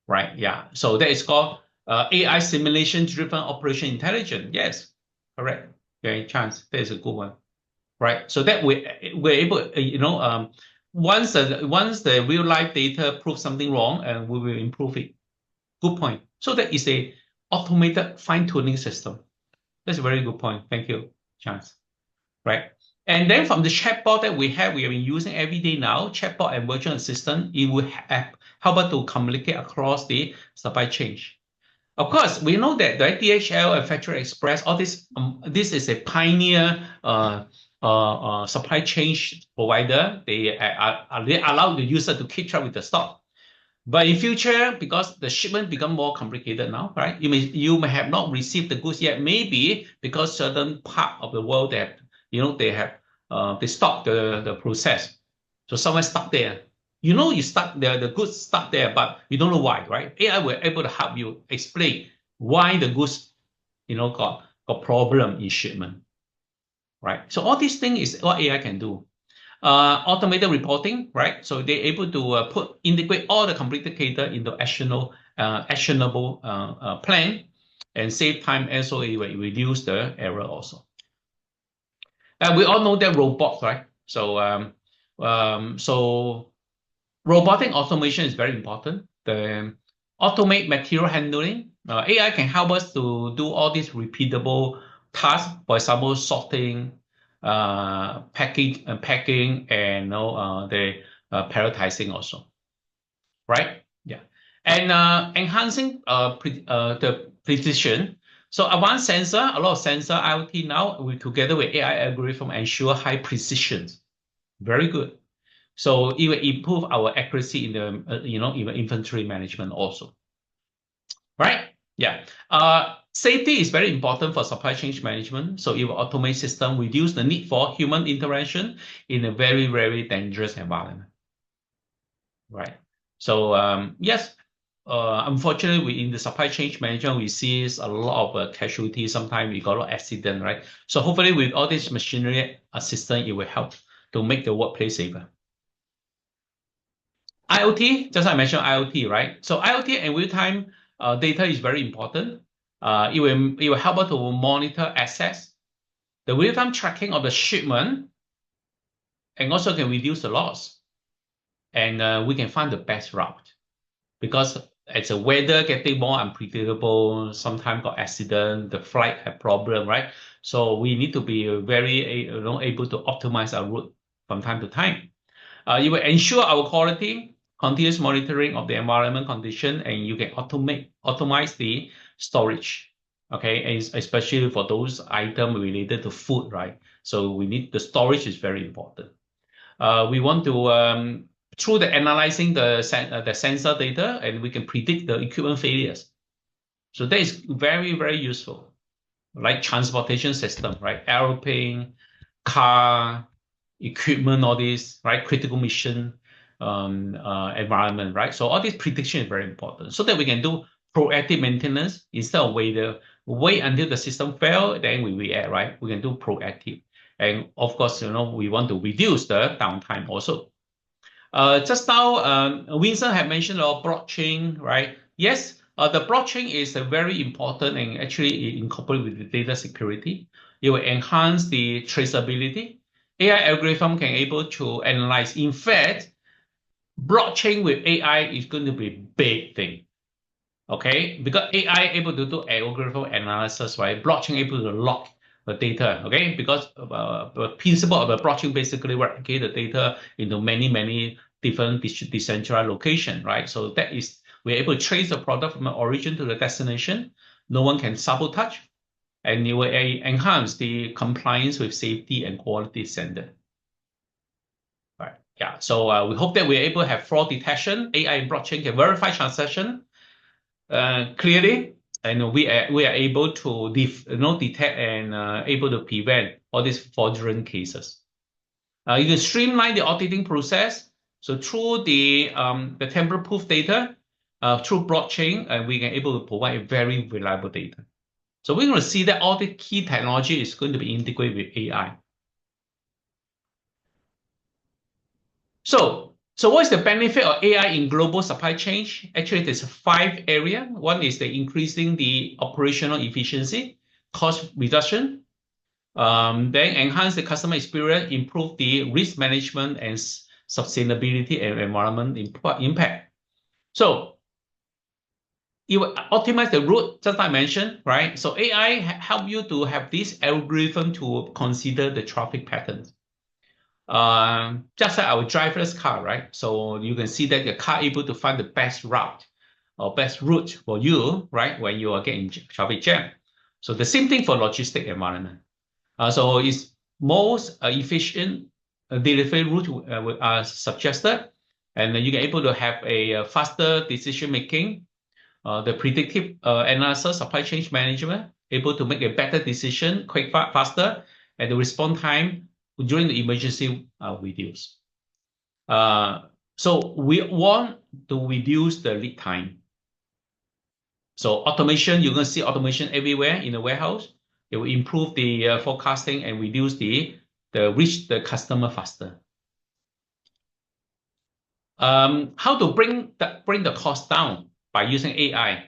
right? Yeah. So that is called AI simulation-driven operation intelligence. Yes, correct. Okay, Chance, that is a good one, right? So that we're able, once the real life data proves something wrong, and we will improve it. Good point. So that is a automated fine-tuning system. That's a very good point. Thank you, Chance. Right. And then from the chatbot that we have been using every day now, chatbot and virtual assistant, it will help us to communicate across the supply chain. Of course, we know that the DHL and Factory Express, all this is a pioneer supply chain provider. They allow the user to keep track with the stock. But in future, because the shipment become more complicated now, right? You may have not received the goods yet, maybe because certain part of the world that they stop the process. So someone stuck there. You stuck there, the goods stuck there, but you don't know why, right? AI will able to help you explain why the goods, got problem in shipment, right? So all these things is what AI can do. Automated reporting, right? So they're able to integrate all the completed data into actionable plan and save time, and so it will reduce the error also. And we all know that robots, right? So robotic automation is very important. The automate material handling. AI can help us to do all these repeatable tasks, for example, sorting, packing, and the prioritizing also, right? Yeah, and enhancing the precision. So advanced sensor, a lot of sensor IoT now, together with AI algorithm ensure high precision. Very good. So it will improve our accuracy in the, even inventory management also. Right? Yeah. Safety is very important for supply chain management. So it will automate system, reduce the need for human intervention in a very, very dangerous environment. Right. So yes, unfortunately, in the supply chain management, we see a lot of casualties. Sometimes we got a lot of accident, right? So hopefully, with all this machinery assistance, it will help to make the workplace safer. IoT, just I mentioned IoT, right? So IoT and real-time data is very important. It will help us to monitor access, the real-time tracking of the shipment, and also can reduce the loss. And we can find the best route, because as the weather getting more unpredictable, sometimes got accident, the flight have problem, right? So we need to be very able to optimize our route from time to time. It will ensure our quality, continuous monitoring of the environment condition, and you can automate the storage. Okay, and especially for those items related to food, right? So we need the storage is very important. We want to through the analyzing the sensor data, and we can predict the equipment failures. So that is very, very useful, like transportation system, right? Airplane, car, equipment, all this, right? Critical mission environment, right? So all this prediction is very important, so that we can do proactive maintenance instead of wait until the system fail, then we react, right? We can do proactive. And of course, we want to reduce the downtime also. Just now, Vincent had mentioned about blockchain, right? Yes, the blockchain is very important, and actually incorporated with the data security. It will enhance the traceability. AI algorithm can able to analyze. In fact, blockchain with AI is going to be a big thing. Okay, because AI able to do algorithm analysis, right? Blockchain able to lock the data, okay? Because the principle of the blockchain basically replicate the data into many different decentralized locations, right? So that is, we're able to trace the product from the origin to the destination. No one can sabotage, and it will enhance the compliance with safety and quality standard. Right? Yeah. So we hope that we're able to have fraud detection. AI and blockchain can verify transaction clearly, and we are able to detect and able to prevent all these fraudulent cases. You can streamline the auditing process. So through the tamper-proof data, through blockchain, we can able to provide very reliable data. So we're going to see that all the key technology is going to be integrated with AI. So what's the benefit of AI in global supply chain? Actually, there's 5 areas. One is the increasing the operational efficiency, cost reduction, then enhance the customer experience, improve the risk management and sustainability and environment impact. So it will optimize the route, just like I mentioned, right? So AI help you to have this algorithm to consider the traffic patterns. Just like our driverless car, right? So you can see that the car able to find the best route or best route for you, right? When you are getting traffic jam. So the same thing for logistic environment. So it's most efficient delivery route are suggested, and you can able to have a faster decision making, the predictive analysis, supply chain management, able to make a better decision, quick, faster, and the response time during the emergency reduce. So we want to reduce the lead time. So automation, you're going to see automation everywhere in the warehouse. It will improve the forecasting and reduce the reach the customer faster. How to bring the cost down by using AI?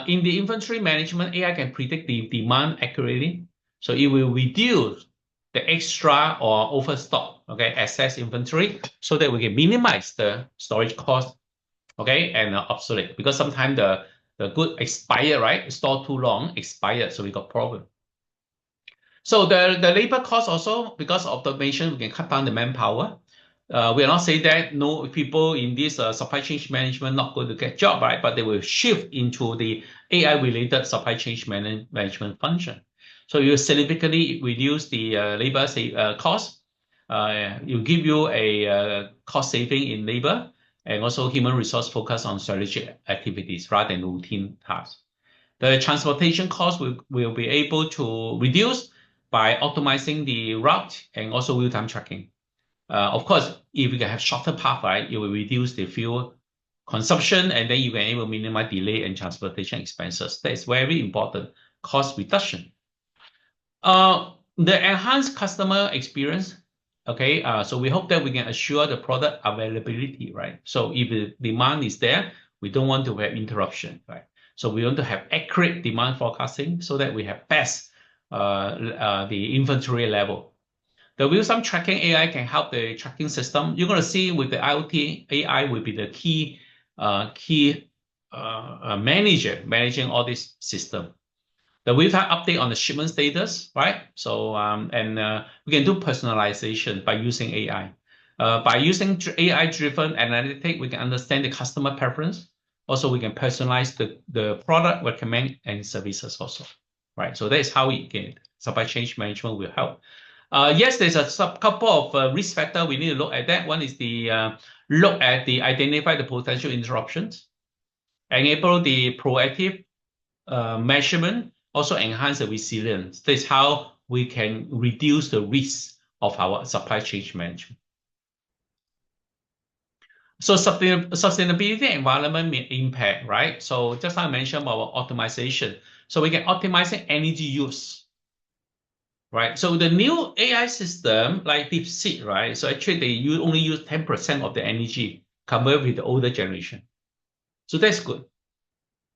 In the inventory management, AI can predict the demand accurately, so it will reduce the extra or overstock, okay, excess inventory, so that we can minimize the storage cost, okay, and obsolete, because sometimes the good expire, right? Store too long, expired, so we got problem. So the labor cost also, because of automation, we can cut down the manpower. We are not saying that no people in this supply chain management not going to get job, right? But they will shift into the AI-related supply chain management function. So you significantly reduce the labor cost. It will give you a cost saving in labor and also human resource focus on strategic activities rather than routine tasks. The transportation cost will be able to reduce by optimizing the route and also real-time tracking. Of course, if you can have shorter path, right, it will reduce the fuel consumption, and then you can able minimize delay and transportation expenses. That is very important, cost reduction. The enhanced customer experience. Okay, so we hope that we can assure the product availability, right? So if the demand is there, we don't want to have interruption, right? So we want to have accurate demand forecasting so that we have best the inventory level. The real-time tracking AI can help the tracking system. You're going to see with the IoT, AI will be the key manager managing all this system. The real-time update on the shipment status, right? So we can do personalization by using AI. By using AI-driven analytics, we can understand the customer preference. Also, we can personalize the product recommend and services also, right? So that is how supply chain management will help. Yes, there's a couple of risk factors we need to look at that. One is the identify the potential interruptions, enable the proactive measurement, also enhance the resilience. This is how we can reduce the risk of our supply chain management. So sustainability and environment impact, right? So just like I mentioned about optimization. So we can optimize energy use, right? So the new AI system like DeepSeek, right? So actually they only use 10% of the energy compared with the older generation. So that's good.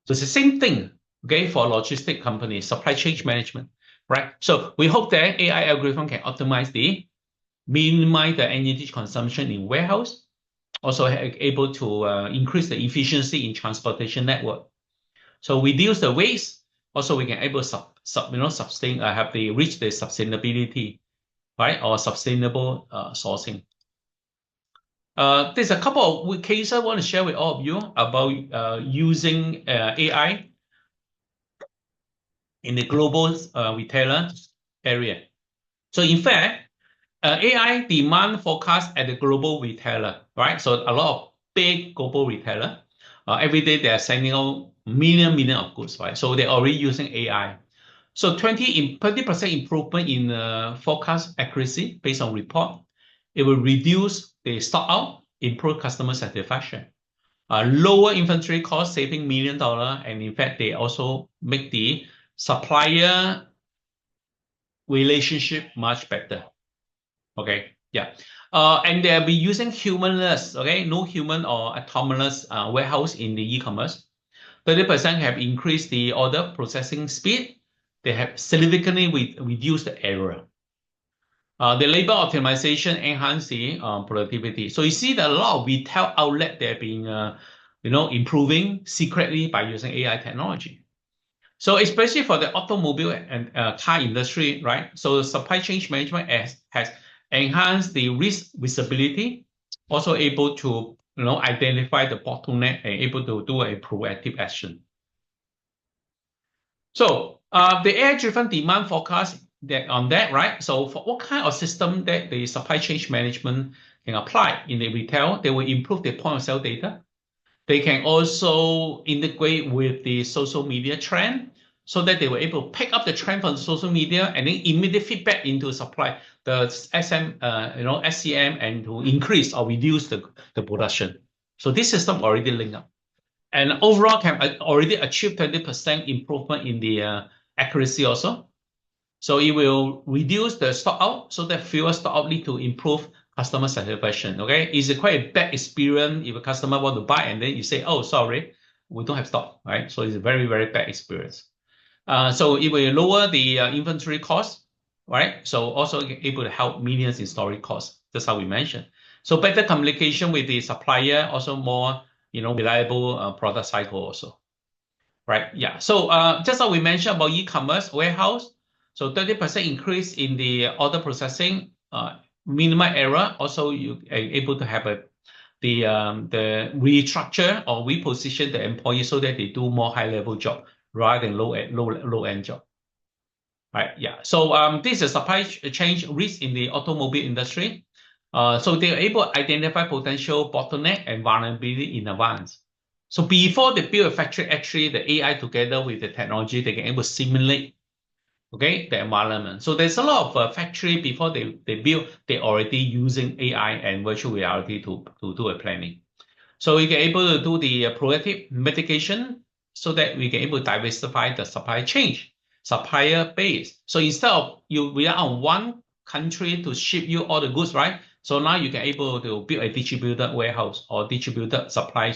So it's the same thing, okay, for logistic companies, supply chain management, right? So we hope that AI algorithm can minimize the energy consumption in warehouse, also able to increase the efficiency in transportation network. So reduce the waste. Also, we can able sustain reach the sustainability, right, or sustainable sourcing. There's a couple of cases I want to share with all of you about using AI in the global retailer area. So in fact, AI demand forecast at the global retailer, right? So a lot of big global retailer, every day they are sending out million of goods, right? So they're already using AI. So 20% improvement in forecast accuracy based on report. It will reduce the stock out, improve customer satisfaction. Lower inventory cost, saving $1 million, and in fact, they also make the supplier relationship much better. Okay, yeah. And they'll be using humanless, okay, no human or autonomous warehouse in the e-commerce. 30% have increased the order processing speed. They have significantly reduced the error. The labor optimization enhance the productivity. So you see that a lot of retail outlet they're being improving secretly by using AI technology. So especially for the automobile and car industry, right? So supply chain management has enhanced the risk visibility, also able to identify the bottleneck and able to do a proactive action. So the AI-driven demand forecast on that, right? So for what kind of system that the supply chain management can apply in the retail, they will improve the point of sale data. They can also integrate with the social media trend so that they were able to pick up the trend from the social media and then immediate feedback into supply, the SCM, and to increase or reduce the production. So this system already linked up. And overall can already achieve 20% improvement in the accuracy also. So it will reduce the stock out so that fewer stock out lead to improve customer satisfaction. Okay, it's quite a bad experience if a customer want to buy and then you say, oh, sorry, we don't have stock, right? So it's a very, very bad experience. So it will lower the inventory cost, right? So also able to help millions in storage costs. That's how we mentioned. So better communication with the supplier, also more reliable product cycle also, right? Yeah. So just how we mentioned about e-commerce warehouse. So 30% increase in the order processing, minimal error. Also, you are able to have the restructure or reposition the employee so that they do more high-level job rather than low-end job. right? Yeah. So this is supply chain risk in the automobile industry. So they are able to identify potential bottleneck and vulnerability in advance. So before they build a factory, actually the AI together with the technology, they can able to simulate, okay, the environment. So there's a lot of factory before they build, they already using AI and virtual reality to do a planning. So we can able to do the proactive mitigation so that we can able to diversify the supply chain, supplier base. So instead of you rely on one country to ship you all the goods, right? So now you can able to build a distributed warehouse or distributed supply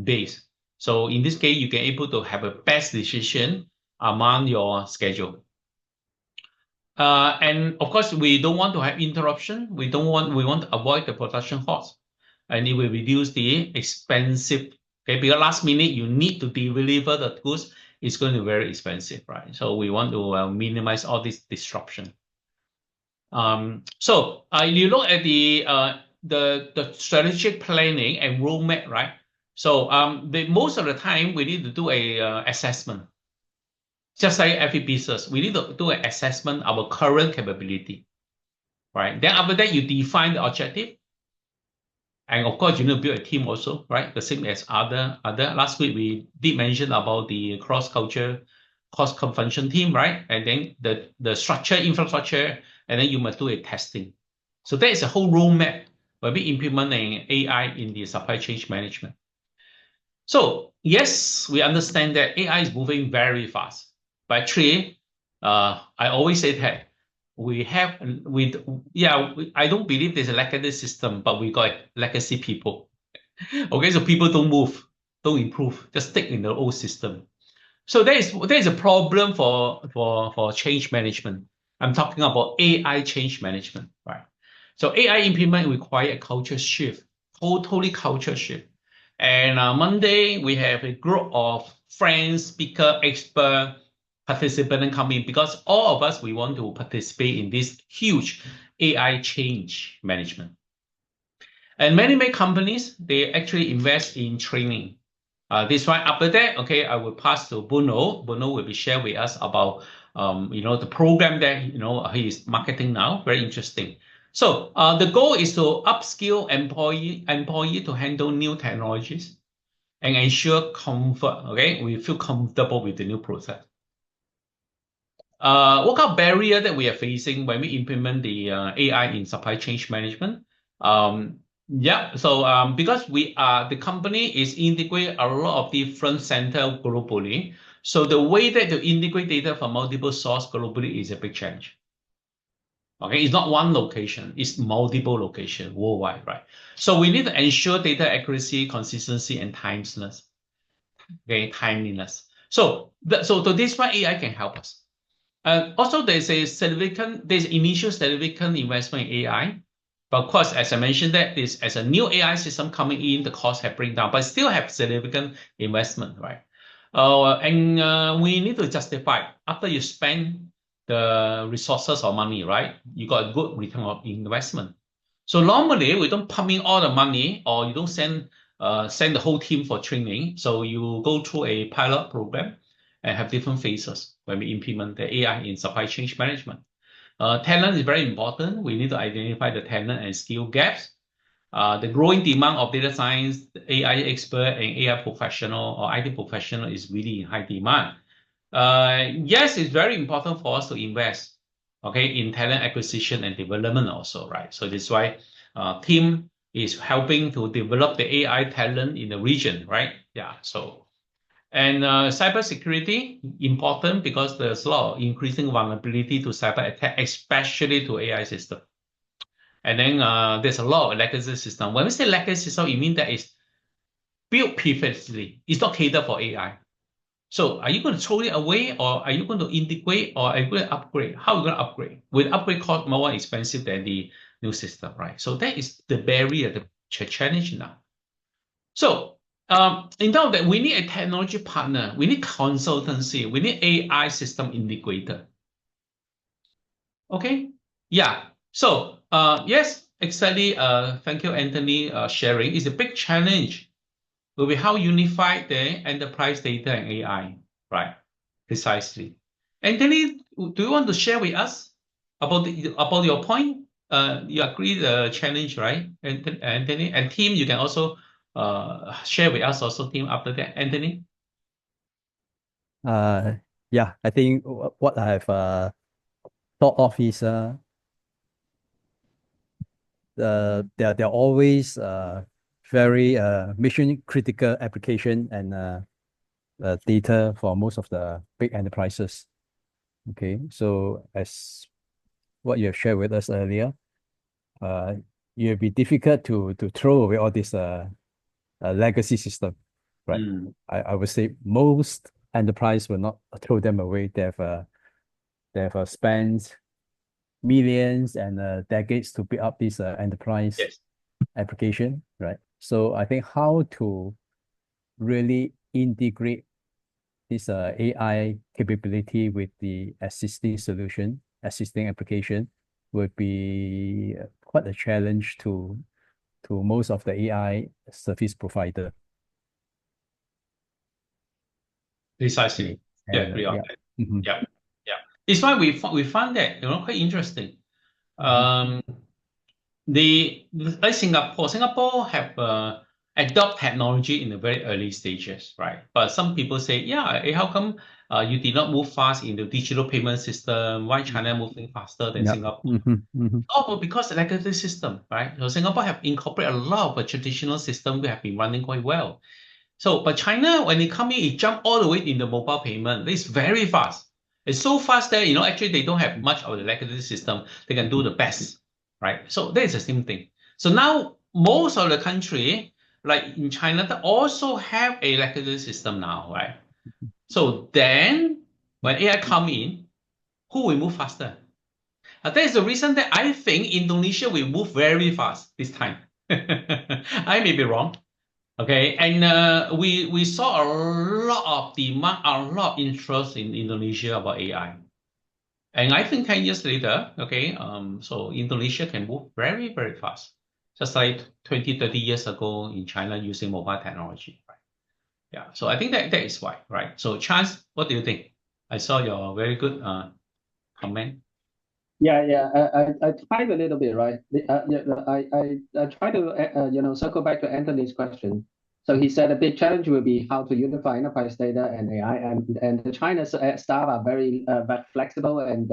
base. So in this case, you can able to have a best decision among your schedule. And of course, we don't want to have interruption. We want to avoid the production cost, and it will reduce the expensive. Okay, because last minute you need to deliver the goods, it's going to be very expensive, right? So we want to minimize all this disruption. So you look at the strategic planning and roadmap, right? So most of the time we need to do a assessment. Just like every business, we need to do an assessment of our current capability, right? Then after that, you define the objective. And of course, you need to build a team also, right? The same as other. Last week, we did mention about the cross-culture, cross-function team, right? And then the structure, infrastructure, and then you must do a testing. So that is a whole roadmap where we implementing AI in the supply chain management. So yes, we understand that AI is moving very fast. But actually, I always say that I don't believe there's a legacy system, but we got legacy people. Okay, so people don't move, don't improve, just stick in the old system. So there is a problem for change management. I'm talking about AI change management, right? So AI implement require a culture shift, totally culture shift. And Monday we have a group of friends, speaker, expert, participant coming because all of us, we want to participate in this huge AI change management. And many companies, they actually invest in training. This one after that, okay, I will pass to Bruno. Bruno will be share with us about the program that he is marketing now. Very interesting. So the goal is to upskill employee to handle new technologies and ensure comfort. Okay, we feel comfortable with the new process. What kind of barrier that we are facing when we implement the AI in supply chain management? Because the company is integrate a lot of different center globally. So the way that to integrate data from multiple source globally is a big challenge. Okay, it's not one location, it's multiple locations worldwide, right? So we need to ensure data accuracy, consistency, and timeliness. Okay, timeliness. So this one AI can help us. Also, there's initial significant investment in AI. But of course, as I mentioned, that this as a new AI system coming in, the cost have bring down, but still have significant investment, right? We need to justify after you spend the resources or money, right? You got a good return of investment. So normally we don't pump in all the money, or you don't send the whole team for training. So you go through a pilot program and have different phases when we implement the AI in supply chain management. Talent is very important. We need to identify the talent and skill gaps. The growing demand of data science, AI expert, and AI professional or IT professional is really in high demand. Yes, it's very important for us to invest, okay, in talent acquisition and development also, right? So this is why team is helping to develop the AI talent in the region, right? Yeah. And cybersecurity important because there's a lot of increasing vulnerability to cyber attack, especially to AI system. And then there's a lot of legacy system. When we say legacy system, it means that it's built previously. It's not catered for AI. So are you going to throw it away, or are you going to integrate, or are you going to upgrade? How are you going to upgrade? Will upgrade cost more expensive than the new system, right? So that is the barrier, the challenge now. So in terms of that, we need a technology partner, we need consultancy, we need AI system integrator. Okay, yeah. So yes, exactly. Thank you, Anthony. Sharing is a big challenge. Will be how unify the enterprise data and AI, right? Precisely. Anthony do you want to share with us about about your point? You agree the challenge, right, Anthony? And Tim, you can also share with us also, Tim, after that, Anthony. Yeah, I think what I have thought of is they're always very mission critical application and data for most of the big enterprises. Okay, so as what you have shared with us earlier, it'll be difficult to throw away all this legacy system, right? I would say most enterprise will not throw them away. They have spent millions and decades to build up this enterprise application, right? So I think how to really integrate this AI capability with the existing solution, existing application would be quite a challenge to most of the AI service provider. Precisely. Yeah, And, we are. yeah. Mhm. Yeah, yeah. It's why we found that, you know, quite interesting. Like Singapore have adopt technology in the very early stages, right? But some people say, yeah, how come you did not move fast in the digital payment system? Why China moving faster than Yeah. Singapore? Oh, because the legacy system, right? So Singapore have incorporated a lot of traditional system we have been running quite well. So, but China, when they come in, it jump all the way in the mobile payment. It's very fast. It's so fast that, you know, actually they don't have much of the legacy system. They can do the best, right? So that is the same thing. So now most of the country, like in China, they also have a legacy system now, right? So then when AI come in, who will move faster? That is the reason that I think Indonesia will move very fast this time. I may be wrong. Okay, and we saw a lot of demand, a lot of interest in Indonesia about AI. And I think 10 years later, okay, so Indonesia can move very, very fast. Just like 20, 30 years ago in China using mobile technology, right? Yeah, so I think that is why, right? So Chance, what do you think? I saw your very good comment. I tried a little bit, right? I try to circle back to Anthony's question. So he said a big challenge will be how to unify enterprise data and AI, and the China staff are very flexible and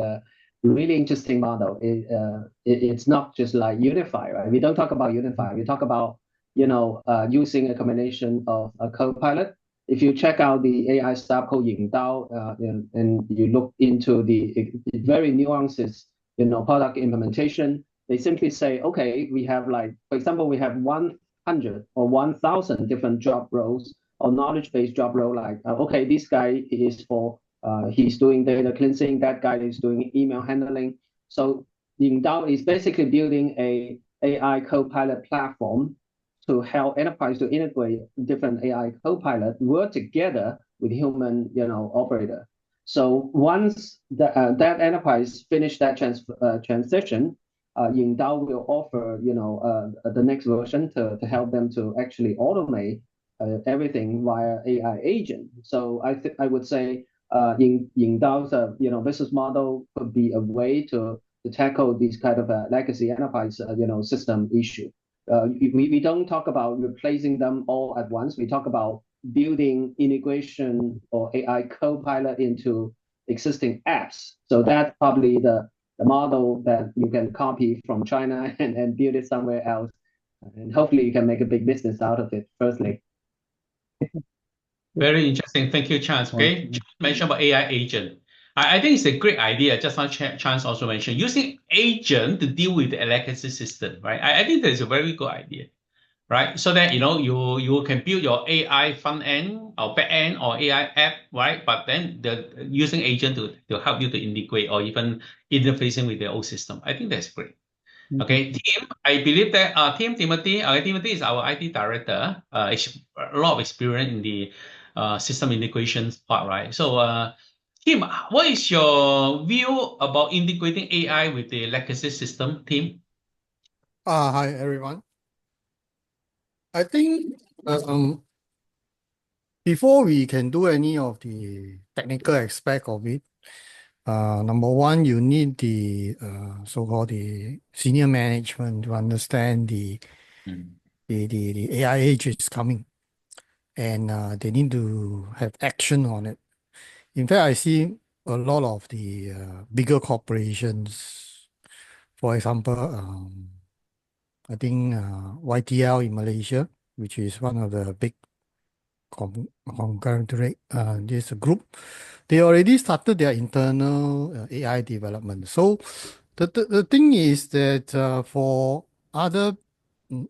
really interesting model. It's not just like unify, right? We don't talk about unify. We talk about using a combination of a co-pilot. If you check out the AI staff called Ying Dao, and you look into the very nuances, product implementation, they simply say, okay, we have like, for example, we have 100 or 1,000 different job roles or knowledge-based job role. Like, okay, this guy is for, he's doing data cleansing, that guy is doing email handling. So Ying Dao is basically building a AI co-pilot platform to help enterprise to integrate different AI co-pilot work together with human, operator. So once that enterprise finish that transition, Ying Dao will offer, the next version to help them to actually automate everything via AI agent. So I would say Ying Dao's business model could be a way to tackle these kind of legacy enterprise system issue. We don't talk about replacing them all at once. We talk about building integration or AI co-pilot into existing apps. So that's probably the model that you can copy from China and build it somewhere else. And hopefully you can make a big business out of it, firstly. Very interesting. Thank you, Chance. Okay, Chance mentioned about AI agent. I think it's a great idea. Just like Chance also mentioned, using agent to deal with the legacy system, right? I think that's a very good idea, right? So that you can build your AI front end or back end or AI app, right? But then the using agent to help you to integrate or even interfacing with the old system. I think that's great. Okay, Tim, I believe that Timothy is our IT director. A lot of experience in the system integration part, right? So, Tim, what is your view about integrating AI with the legacy system, Tim? Hi, everyone. I think before we can do any of the technical aspect of it, Number one, you need the so-called the senior management to understand the AI age is coming, and they need to have action on it. In fact, I see a lot of the bigger corporations, for example, I think YTL in Malaysia, which is one of the big conglomerate this group, they already started their internal AI development. So the thing is that for other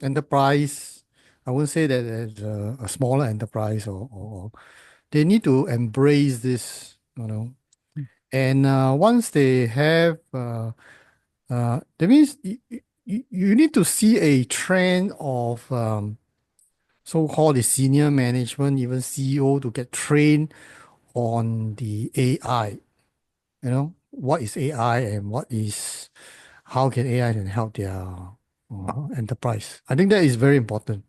enterprise, I won't say that there's a smaller enterprise or they need to embrace this, you know. And once they have, that means you need to see a trend of so-called the senior management, even CEO, to get trained on the AI. You know, what is AI and how can AI can help their enterprise. I think that is very important.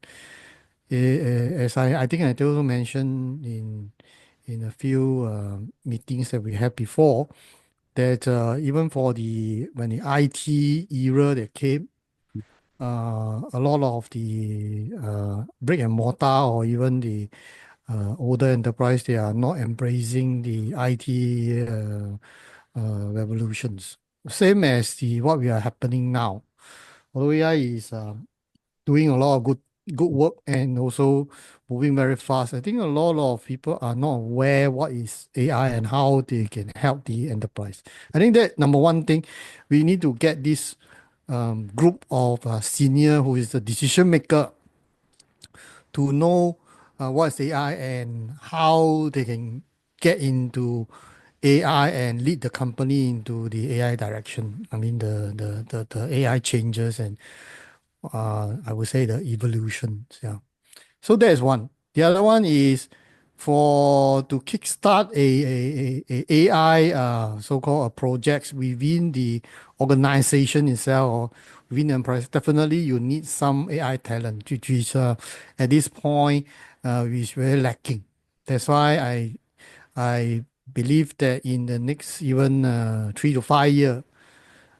As I think I also mentioned in a few meetings that we had before, that even for when the IT era that came, a lot of the brick and mortar or even the older enterprise, they are not embracing the IT revolutions. Same as what we are happening now. Although AI is doing a lot of good work and also moving very fast, I think a lot of people are not aware what is AI and how they can help the enterprise. I think that number one thing, we need to get this group of senior who is the decision maker to know what is AI and how they can get into AI and lead the company into the AI direction. I mean the AI changes and I would say the evolution. Yeah. So that is one. The other one is to kickstart a AI so-called projects within the organization itself or within the enterprise. Definitely, you need some AI talent, which is at this point is very lacking. That's why I believe that in the next even 3 to 5 years,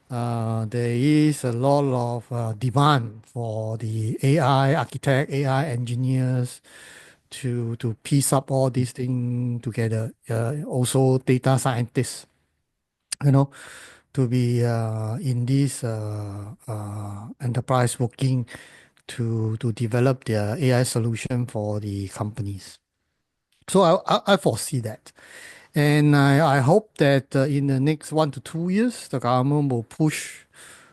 there is a lot of demand for the AI architect, AI engineers to piece up all these things together. Also, data scientists, you know, to be in this enterprise working to develop their AI solution for the companies. So I foresee that. And I hope that in the next 1 to 2 years, the government will push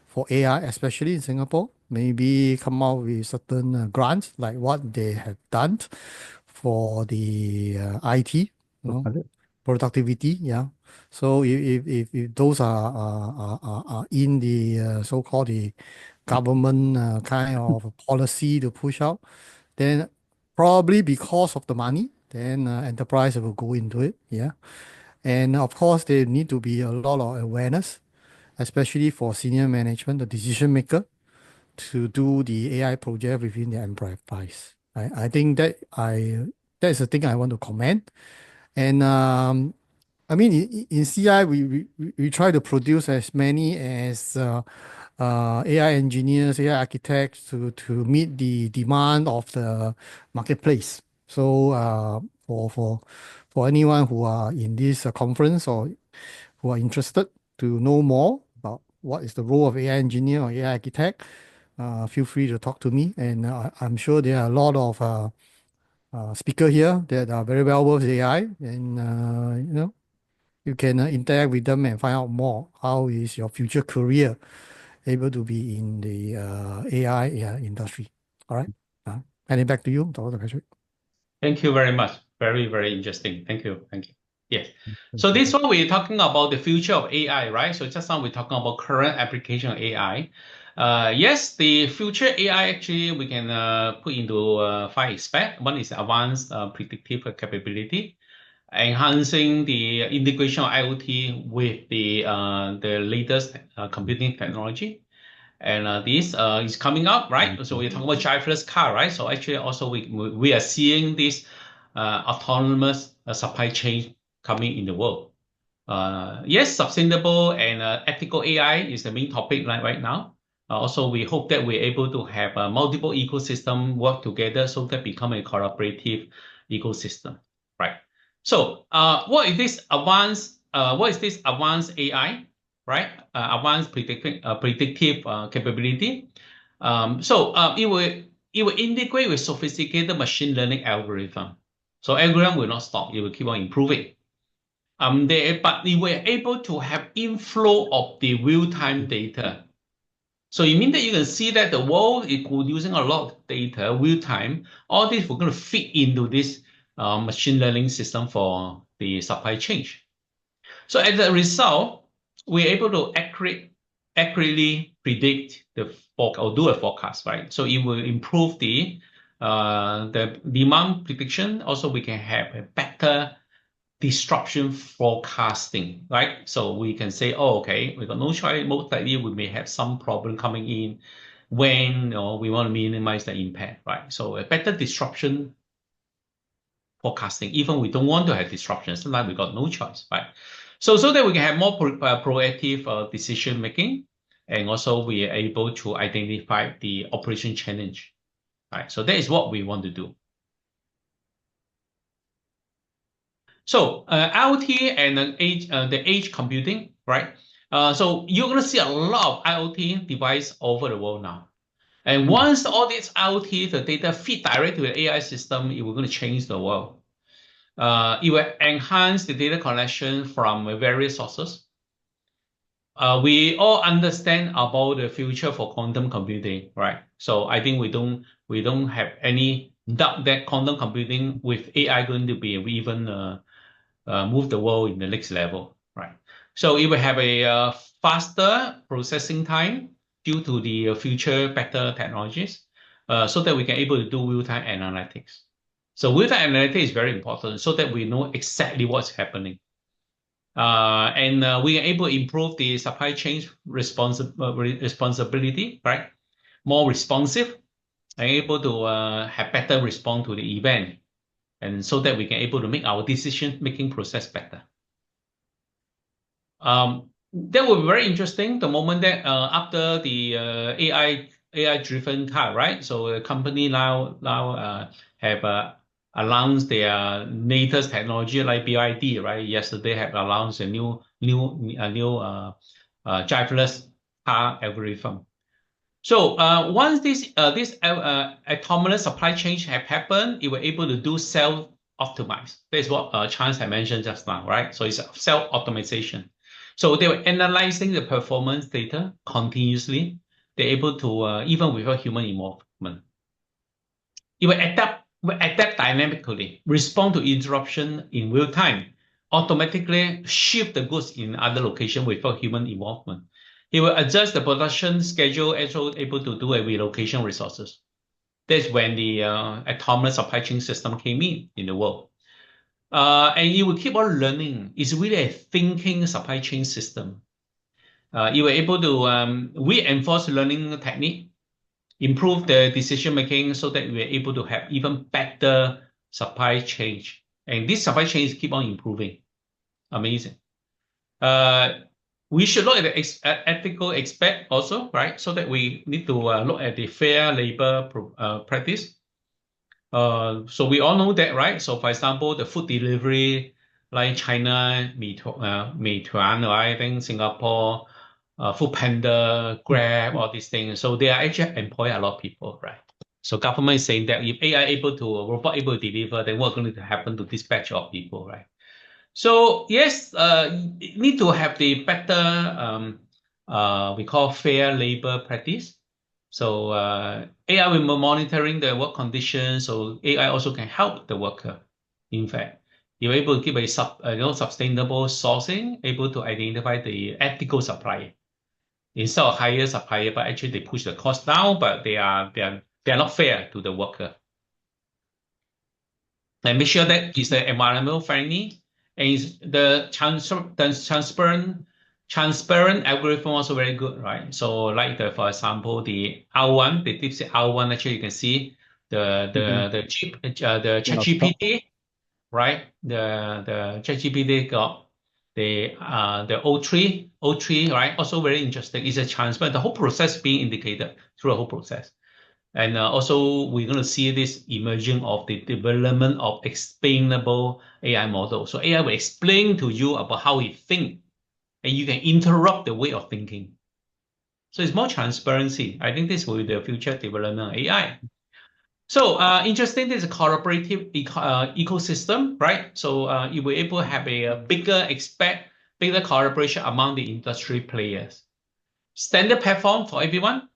for AI, especially in Singapore, maybe come out with certain grants like what they have done for the IT, you know, productivity. Yeah. So if those are in the so-called the government kind of policy to push out, then probably because of the money, then enterprise will go into it. Yeah. And of course, there need to be a lot of awareness, especially for senior management, the decision maker, to do the AI project within the enterprise. I think that's the thing I want to comment. And I mean, in CI, we try to produce as many as AI engineers, AI architects to meet the demand of the marketplace. So for anyone who are in this conference or who are interested to know more about what is the role of AI engineer or AI architect, feel free to talk to me. And I'm sure there are a lot of speakers here that are very well versed in AI, and you know, you can interact with them and find out more. How is your future career able to be in the AI industry? All right. Handing back to you, Dr. Patrick. Thank you very much. Very, very interesting. Thank you. Thank you. Yes. So this one we're talking about the future of AI, right? So just now we're talking about current application of AI. Yes, the future AI actually we can put into 5 aspects. One is advanced predictive capability, enhancing the integration of IoT with the latest computing technology. And this is coming up, right? So we're talking about driverless car, right? So actually also we are seeing this autonomous supply chain coming in the world. Yes, sustainable and ethical AI is the main topic right now. Also, we hope that we're able to have multiple ecosystem work together so that become a collaborative ecosystem, right? So, what is this advanced? What is this advanced AI, right? Advanced predictive capability. It will integrate with sophisticated machine learning algorithm. So algorithm will not stop; it will keep on improving. But we were able to have inflow of the real-time data. So it means that you can see that the world is producing a lot of data real-time. All this we're going to fit into this machine learning system for the supply chain. So as a result, we're able to accurately predict or do a forecast, right? So it will improve the demand prediction. Also, we can have a better disruption forecasting, right? So we can say, oh, okay, we got no choice. Most likely we may have some problem coming in when we want to minimize the impact, right? So a better disruption forecasting, even we don't want to have disruption, sometimes we got no choice, right? So that we can have more proactive decision making, and also we are able to identify the operation challenge, right? So that is what we want to do. So IoT and the edge computing, right? So you're going to see a lot of IoT device over the world now. And once all these IoT, the data feed directly to the AI system, it will going to change the world. It will enhance the data collection from various sources. We all understand about the future for quantum computing, right? So I think we don't have any doubt that quantum computing with AI going to be even move the world in the next level, right? So it will have a faster processing time due to the future better technologies, so that we can able to do real-time analytics. So real-time analytics is very important so that we know exactly what's happening. And we are able to improve the supply chain responsibility, right? More responsive and able to have better response to the event, and so that we can able to make our decision-making process better. That will be very interesting the moment that after the AI-driven car, right? So a company now have announced their latest technology like BYD, right? Yesterday have announced a new driverless car algorithm. So once this autonomous supply chain have happened, it will able to do self-optimize. That's what Chance had mentioned just now, right? So it's self-optimization. So they were analyzing the performance data continuously. They're able to even without human involvement. It will adapt dynamically, respond to interruption in real time, automatically shift the goods in other location without human involvement. It will adjust the production schedule, also able to do a relocation resources. That's when the autonomous supply chain system came in the world. And it will keep on learning. It's really a thinking supply chain system. You were able to reinforce learning technique, improve the decision making so that we are able to have even better supply chain. And this supply chain keep on improving. Amazing. We should look at the ethical aspect also, right? So that we need to look at the fair labor practice. So we all know that, right? So for example, the food delivery, like China, Meituan, right? I think Singapore, Food Panda, Grab, all these things. So they are actually employ a lot of people, right? So government is saying that if AI robot able to deliver, then what's going to happen to this batch of people, right? So yes, need to have the better we call fair labor practice. So AI will be monitoring the work conditions. So AI also can help the worker. In fact, you're able to give a sustainable sourcing, able to identify the ethical supplier instead of hire supplier, but actually they push the cost down, but they are not fair to the worker. And make sure that it's the environmental friendly and the transparent algorithm also very good, right? So like for example, the R1, the DeepSeek R1, actually you can see the ChatGPT, right? The ChatGPT got the O3, right? Also very interesting. It's a transfer. The whole process being indicated through the whole process. And also, we're going to see this emerging of the development of explainable AI model. So AI will explain to you about how it thinks, and you can interrupt the way of thinking. So it's more transparency. I think this will be the future development of AI. So interesting, this is a collaborative ecosystem, right? So you will able to have a bigger collaboration among the industry players. Standard platform for everyone.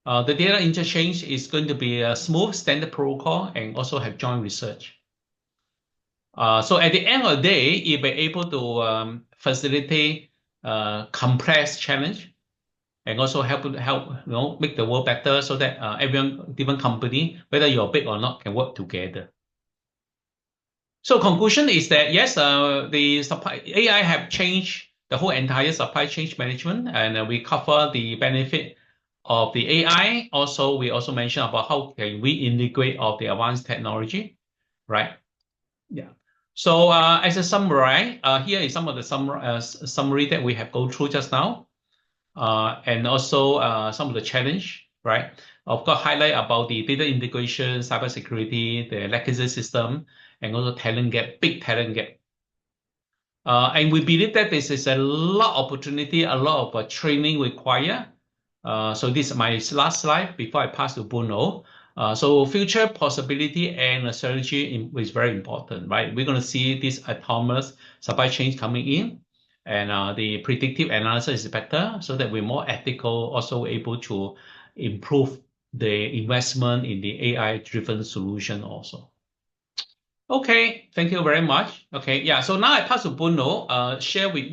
The data interchange is going to be a smooth standard protocol and also have joint research. So at the end of the day, you'll be able to facilitate complex challenge and also help make the world better so that everyone, different company, whether you're big or not, can work together. So conclusion is that yes, the supply AI have changed the whole entire supply chain management, and we cover the benefit of the AI. Also, we also mentioned about how can we integrate of the advanced technology, right? Yeah. So as a summary, here is some of the summary that we have go through just now, and also some of the challenge, right? Of course, highlight about the data integration, cybersecurity, the legacy system, and also talent gap, big talent gap. And we believe that this is a lot of opportunity, a lot of training required. So this is my last slide before I pass to Bruno. So future possibility and strategy is very important, right? We're going to see this autonomous supply chains coming in, and the predictive analysis is better so that we're more ethical, also able to improve the investment in the AI-driven solution also. Okay, thank you very much. Okay, yeah, so now I pass to Bruno, share with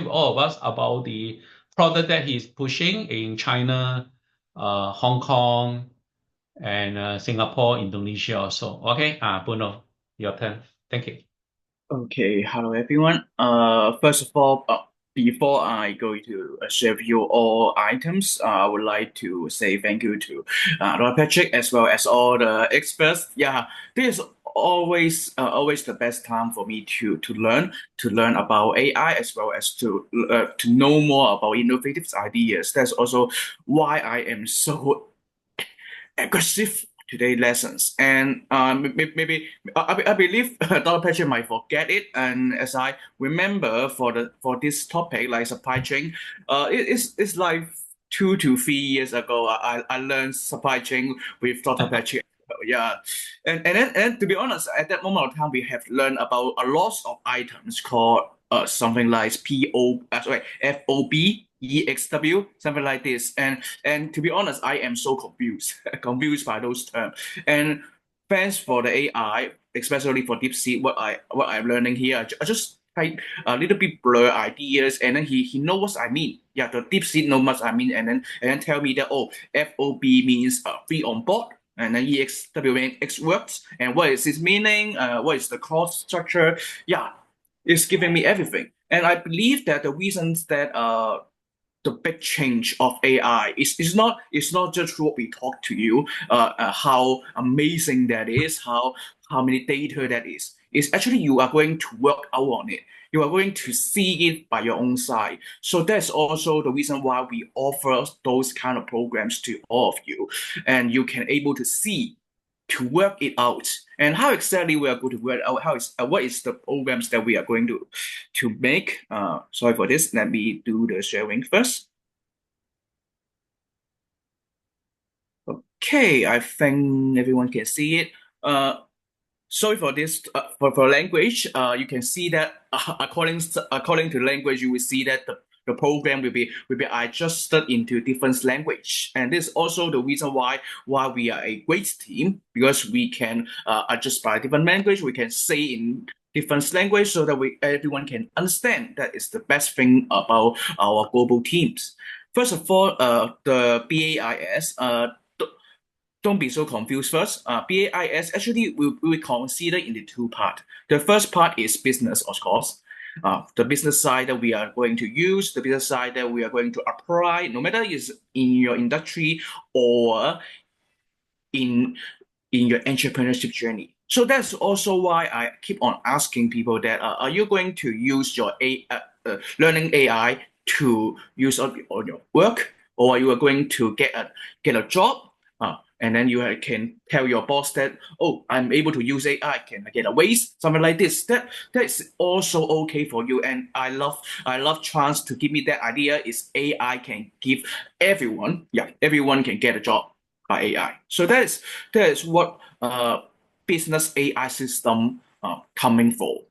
all of us about the product that he's pushing in China, Hong Kong, and Singapore, Indonesia also. Okay, Bruno, your turn. Thank you. Okay, hello everyone. First of all, before I go to share with you all items, I would like to say thank you to Dr. Patrick as well as all the experts. Yeah, this is always the best time for me to learn about AI as well as to know more about innovative ideas. That's also why I am so aggressive today lessons, and maybe I believe Dr. Patrick might forget it, and as I remember for this topic like supply chain, it's like 2 to 3 years ago I learned supply chain with Dr. Patrick. Yeah, and then to be honest, at that moment of time we have learned about a lot of items called something like FOB. EXW, something like this, and to be honest, I am so confused by those terms. And thanks for the AI, especially for DeepSeek, what I'm learning here, I just type a little bit blur ideas, and then he knows what I mean. Yeah, the DeepSeek knows what I mean, and then tell me that FOB means free on board. And then EXW means X works, and what is its meaning? What is the cost structure? Yeah, it's giving me everything. And I believe that the reasons that the big change of AI is not just what we talk to you, how amazing that is, how many data that is. It's actually you are going to work out on it. You are going to see it by your own side. So that's also the reason why we offer those kind of programs to all of you, and you can able to see, to work it out, and how exactly we are going to work out. What is the programs that we are going to make? Sorry for this. Let me do the sharing first. Okay, I think everyone can see it. Sorry for this. For language, you can see that according to language, you will see that the program will be adjusted into different language, and this is also the reason why we are a great team, because we can adjust by different language. We can say in different language so that everyone can understand. That is the best thing about our global teams. First of all, the BAIS. Don't be so confused first. BAIS actually we consider in the two parts. The first part is business, of course. The business side that we are going to use, the business side that we are going to apply, no matter is in your industry or in your entrepreneurship journey. So that's also why I keep on asking people that are you going to use your learning AI to use on your work, or are you going to get a job? And then you can tell your boss that, oh, I'm able to use AI. Can I get a raise? Something like this. That is also okay for you. And I love chance to give me that idea is AI can give everyone can get a job by AI. So that is what business AI system coming for.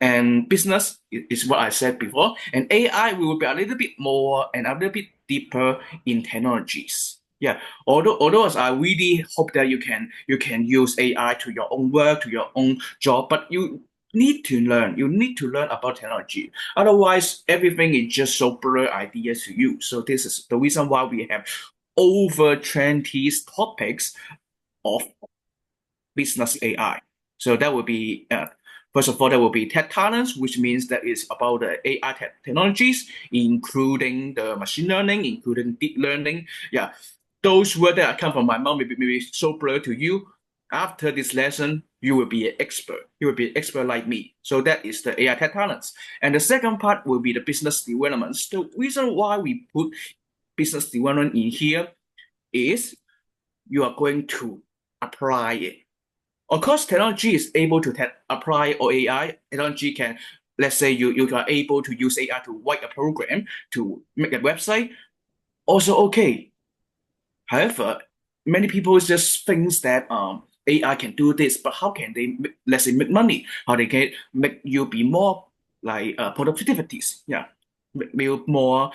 And business is what I said before. And AI will be a little bit more and a little bit deeper in technologies. Yeah, although I really hope that you can use AI to your own work, to your own job, but you need to learn. You need to learn about technology. Otherwise, everything is just so blur ideas to you. So this is the reason why we have over 20 topics of business AI. So that will be first of all, there will be tech talents, which means that it's about the AI technologies, including the machine learning, including deep learning. Yeah, those words that come from my mouth may be so blurred to you. After this lesson, you will be an expert. You will be an expert like me. So that is the AI tech talents. And the second part will be the business developments. The reason why we put business development in here is you are going to apply it. Of course, technology is able to apply or AI. Technology can, let's say you are able to use AI to write a program, to make a website, also okay. However, many people just think that AI can do this, but how can they, let's say, make money? How they can make you be more like productivities? Yeah, make you more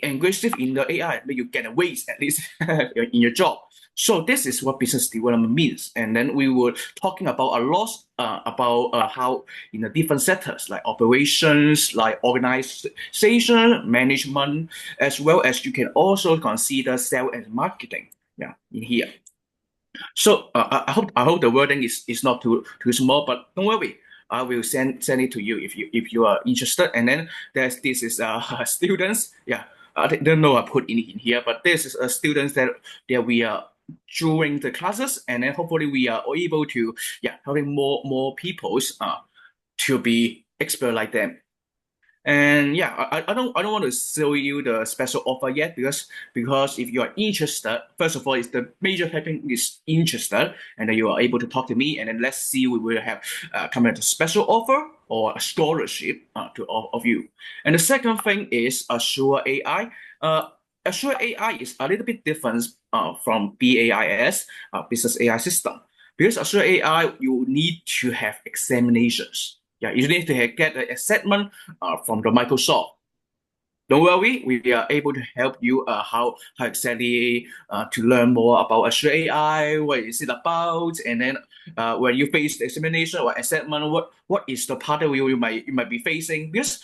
aggressive in the AI, make you get a raise at least in your job. So this is what business development means. And then we were talking about a lot about how in the different sectors like operations, like organization, management, as well as you can also consider sales and marketing. Yeah, in here. So I hope the wording is not too small, but don't worry. I will send it to you if you are interested. And then this is students. Yeah, I don't know I put in here, but this is students that we are during the classes, and then hopefully we are able to having more peoples to be expert like them. And yeah, I don't want to show you the special offer yet because if you are interested, first of all, it's the major helping is interested, and then you are able to talk to me, and then let's see we will have come at a special offer or a scholarship to all of you. And the second thing is Azure AI. Azure AI is a little bit different from BAIS, Business AI System, because Azure AI you need to have examinations. Yeah, you need to get an assessment from the Microsoft. Don't worry, we are able to help you how exactly to learn more about Azure AI, what is it about, and then when you face the examination or assessment, what is the part that you might be facing? Because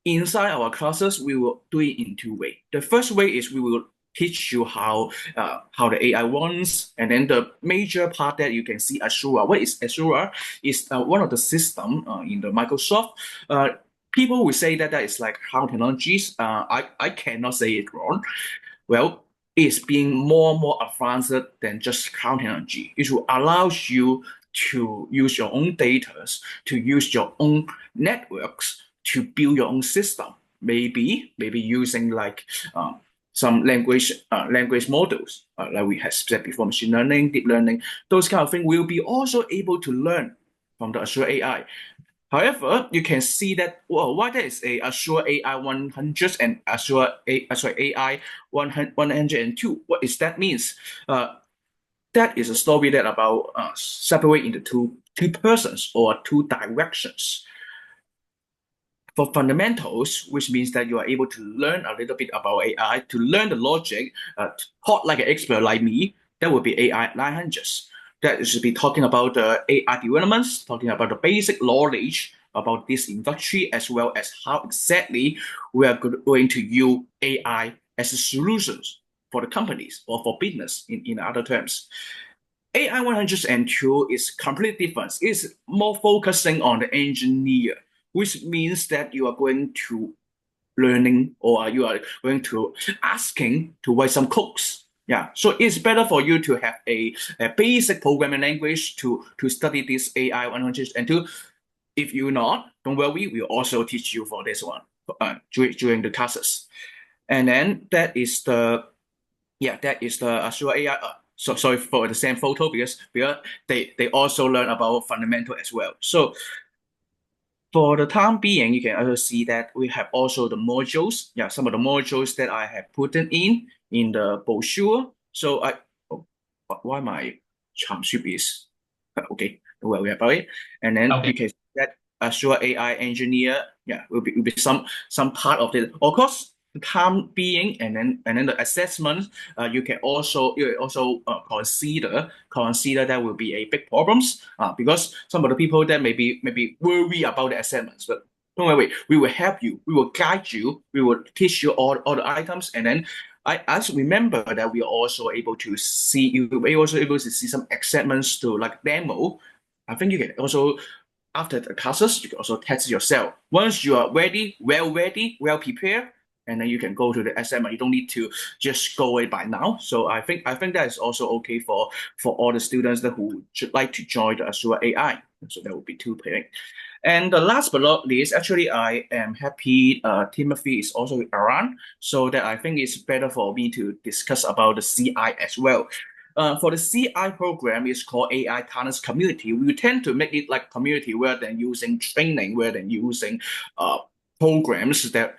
inside our classes, we will do it in two ways. The first way is we will teach you how the AI runs, and then the major part that you can see Azure. What is Azure? Is one of the system in the Microsoft. People will say that is like cloud technologies. I cannot say it wrong. Well, it's being more and more advanced than just cloud technology. It will allow you to use your own data, to use your own networks to build your own system. Maybe using like some language models, like we have said before, machine learning, deep learning, those kind of things will be also able to learn from the Azure AI. However, you can see that, well, why there is a Azure AI 100 and Azure AI 102. What is that means? That is a story that about separate into two persons or two directions. For fundamentals, which means that you are able to learn a little bit about AI, to learn the logic, talk like an expert like me, that would be AI 900. That should be talking about the AI developments, talking about the basic knowledge about this industry, as well as how exactly we are going to use AI as a solutions for the companies or for business in other terms. AI 102 is completely different. It's more focusing on the engineer, which means that you are going to learning or you are going to asking to write some codes. Yeah, so it's better for you to have a basic programming language to study this AI 102. If you're not, don't worry, we'll also teach you for this one during the classes. And then that is the Azure AI. So sorry for the same photo because they also learn about fundamental as well. So for the time being, you can also see that we have also the modules. Yeah, some of the modules that I have put in the brochure. So why my transcript is okay? Don't worry about it. And then Okay. you can see that Azure AI engineer, will be some part of it. Of course, the time being, and then the assessment, you also consider that will be a big problems because some of the people that maybe worry about the assessments, but don't worry, we will help you, we will guide you, we will teach you all the items, and then I also remember that we are also able to see some assessments to like demo. I think you can also, after the classes, you can also test yourself. Once you are ready, well prepared, and then you can go to the assessment. You don't need to just go away by now. So I think that is also okay for all the students who should like to join the Azure AI. So that would be two pairing. And the last but not least, actually, I am happy Timothy is also around, so that I think it's better for me to discuss about the CI as well. For the CI program, it's called AI Talents Community. We tend to make it like community rather than using training, rather than using programs that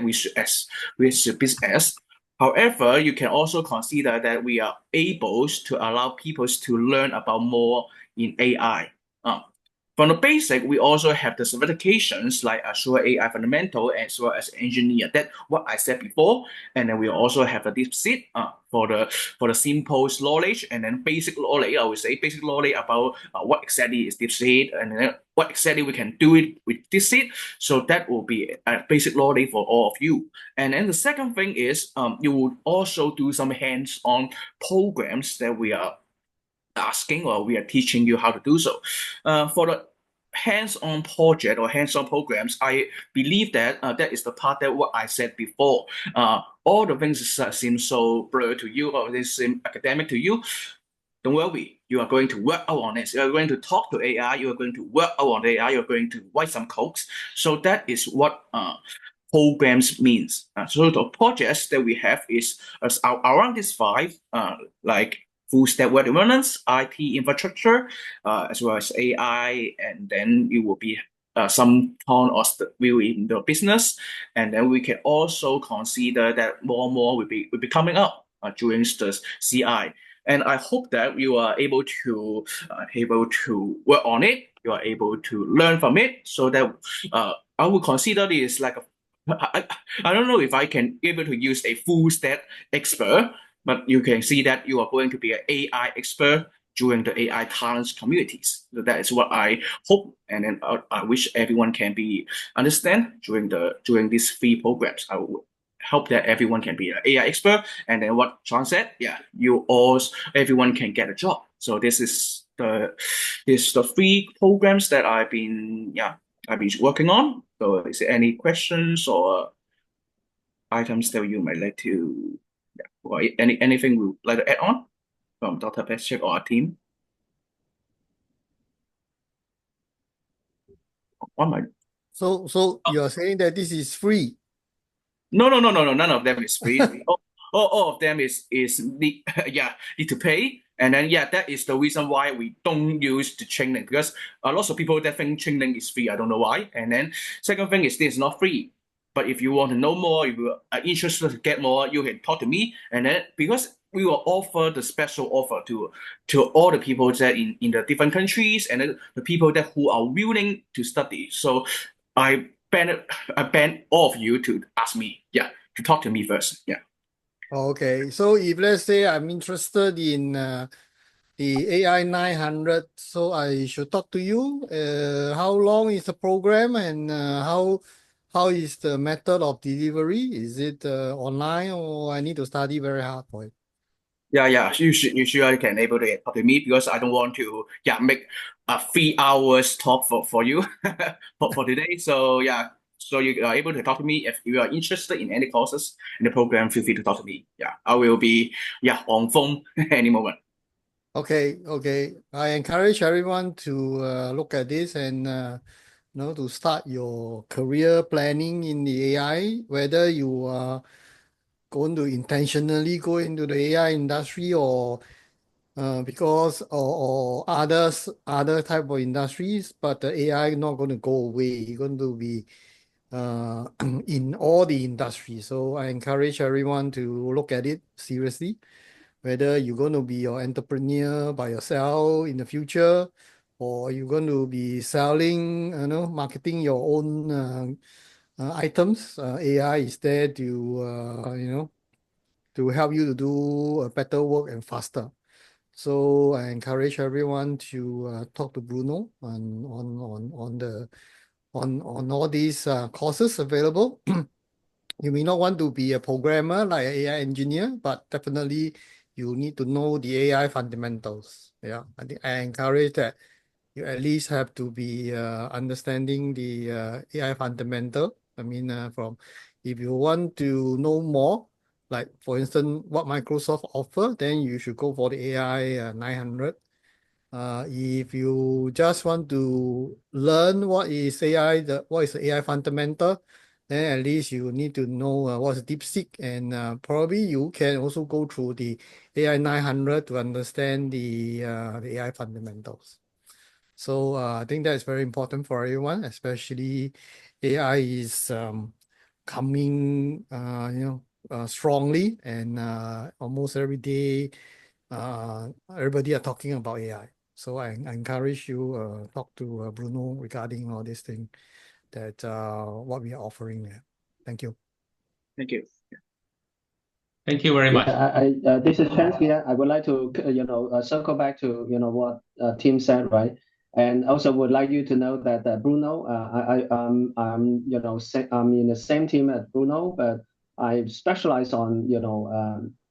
we should be as. However, you can also consider that we are able to allow people to learn about more in AI. From the basic, we also have the certifications like Azure AI Fundamental as well as Engineer. That's what I said before. And then we also have a deep seat for the simple knowledge, and then basic knowledge. I would say basic knowledge about what exactly is deep seat, and then what exactly we can do it with this seat. So that will be a basic knowledge for all of you. And then the second thing is you would also do some hands-on programs that we are asking or we are teaching you how to do so. For the hands-on project or hands-on programs, I believe that that is the part that what I said before. All the things seem so blurred to you or they seem academic to you. Don't worry, you are going to work out on it. You are going to talk to AI. You are going to work out on AI. You are going to write some codes. So that is what programs means. So the projects that we have is around these five, like full stack web development, IT infrastructure, as well as AI, and then it will be some ton of view in the business, and then we can also consider that more and more will be coming up during the CI. And I hope that you are able to work on it. You are able to learn from it, so that I would consider this like I don't know if I can able to use a full stack expert, but you can see that you are going to be an AI expert during the AI talents communities. So that is what I hope, and then I wish everyone can be understand during these free programs. I would hope that everyone can be an AI expert, and then what John said, everyone can get a job. So this is the free programs that I've been working on. So is there any questions or items that you might like to, or anything we would like to add on from Dr. Patrick or our team? One might. So you're saying that this is free? No, none of them is free. all of them is need to pay. And then that is the reason why we don't use the training, because lots of people that think training is free. I don't know why. And then second thing is this is not free. But if you want to know more, if you are interested to get more, you can talk to me. And then because we will offer the special offer to all the people that in the different countries, and then the people that who are willing to study. So I ban all of you to ask me, to talk to me first. Okay, so if let's say I'm interested in the AI 900, so I should talk to you. How long is the program, and how is the method of delivery? Is it online, or I need to study very hard for it? You should can able to talk to me, because I don't want to make a 3 hours talk for you for today. So So you are able to talk to me if you are interested in any courses in the program. Feel free to talk to me. Yeah, I will be on phone any moment. Okay, okay. I encourage everyone to look at this and to start your career planning in the AI, whether you are going to intentionally go into the AI industry or because or other type of industries, but the AI is not going to go away. It's going to be in all the industries. So I encourage everyone to look at it seriously, whether you're going to be your entrepreneur by yourself in the future, or you're going to be selling, marketing your own items. AI is there to, to help you to do better work and faster. So I encourage everyone to talk to Bruno on all these courses available. You may not want to be a programmer like an AI engineer, but definitely you need to know the AI fundamentals. Yeah, I think I encourage that you at least have to be understanding the AI fundamental. I mean, from if you want to know more, like for instance, what Microsoft offer, then you should go for the AI 900. If you just want to learn what is the AI fundamental, then at least you need to know what's DeepSeek, and probably you can also go through the AI 900 to understand the AI fundamentals. So I think that is very important for everyone, especially AI is coming, strongly, and almost every day, everybody are talking about AI. So I encourage you talk to Bruno regarding all these things that what we are offering there. Thank you. Thank you. Thank you very much. This is Chance here. I would like to, circle back to, what Tim said, right? And also would like you to know that Bruno, I'm in the same team as Bruno, but I specialize on,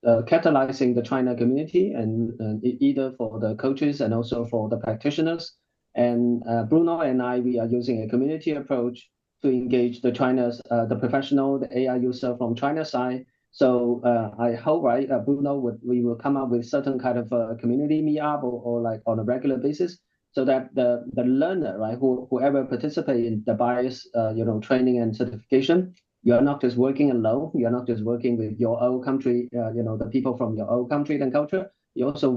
catalyzing the China community and either for the coaches and also for the practitioners. And Bruno and we are using a community approach to engage the the professional, the AI user from China side. So I hope, right, Bruno, we will come up with certain kind of community meetup or like on a regular basis, so that the learner, right, whoever participate in the bias, training and certification, you are not just working alone. You are not just working with your own country, the people from your own country and culture. You also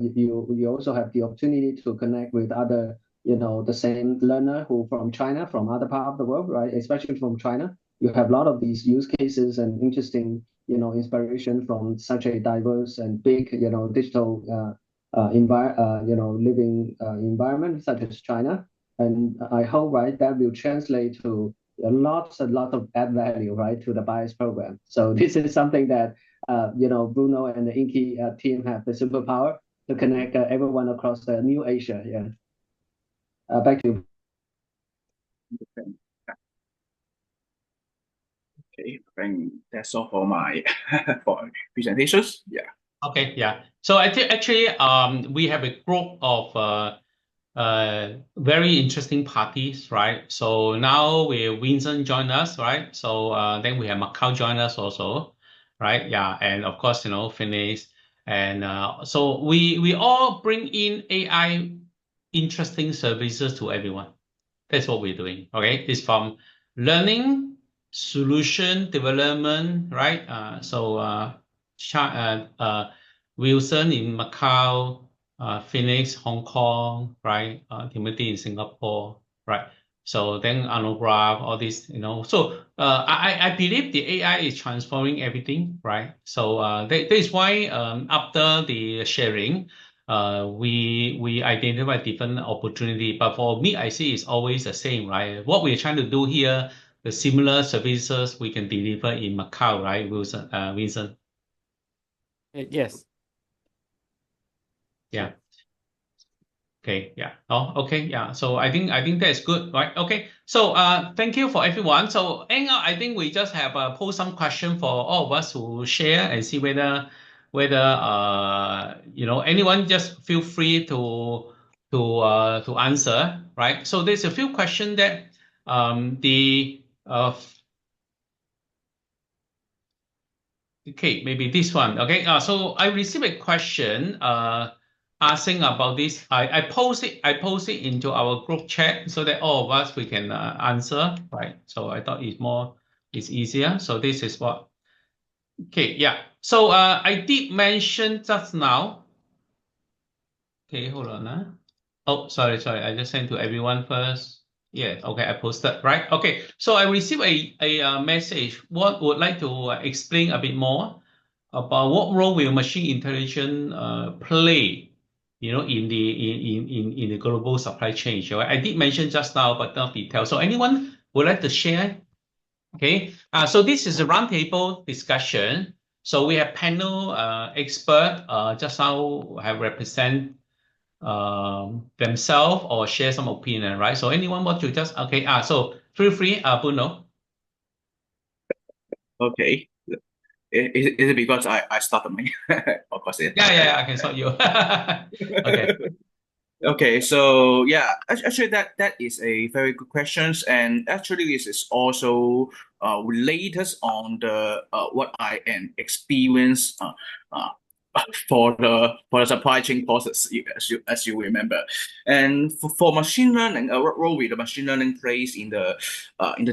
you also have the opportunity to connect with other, the same learner who from China, from other part of the world, right, especially from China. You have a lot of these use cases and interesting, inspiration from such a diverse and big, digital living environment such as China. And I hope, right, that will translate to a lot of add value, right, to the bias program. So this is something that, Bruno and the Inky team have the superpower to connect everyone across the New Asia. Yeah. Back to you. Okay, I think that's all for my for presentations. Yeah. Okay, yeah. So I think actually, we have a group of very interesting parties, right? So now Vincent join us, right? So then we have Macau join us also, right? Yeah, and of course, Phineas, and so we all bring in AI interesting services to everyone. That's what we're doing. Okay, it's from learning, solution development, right? Wilson in Macau, Phoenix, Hong Kong, right? Timothy in Singapore, right? So then Anograph, all this, So I believe the AI is transforming everything, right? So that is why after the sharing, we identify different opportunity. But for me, I see it's always the same, right? What we're trying to do here, the similar services we can deliver in Macau, right, Wilson, Vincent? Yes. Yeah. Okay, yeah. Oh, okay, yeah. So I think that's good, right? Okay. So thank you for everyone. So anyhow, I think we just have post some question for all of us to share and see whether anyone just feel free to answer, right? So there's a few questions that the Okay, maybe this one. Okay, so I received a question asking about this. I post it into our group chat so that all of us we can answer, right? So I thought it's easier. So this is what. Okay, yeah. So I did mention just now. Okay, hold on. Oh, sorry. I just sent to everyone first. Yeah, okay, I posted, right? Okay, so I received a message. What would like to explain a bit more about what role will machine intelligence play, in the global supply chain. Right? I did mention just now, but not detail. So anyone would like to share? Okay, so this is a roundtable discussion. So we have panel expert just now have represent themselves or share some opinion, right? So anyone want to just okay? So feel free, Bruno. Okay. Is it because I started me? Of course it. Yeah, I can start you. Okay. Okay, so yeah, actually that is a very good question, and actually this is also related on the what I am experience uh, for the supply chain process as you remember, and for machine learning, what role will the machine learning plays in the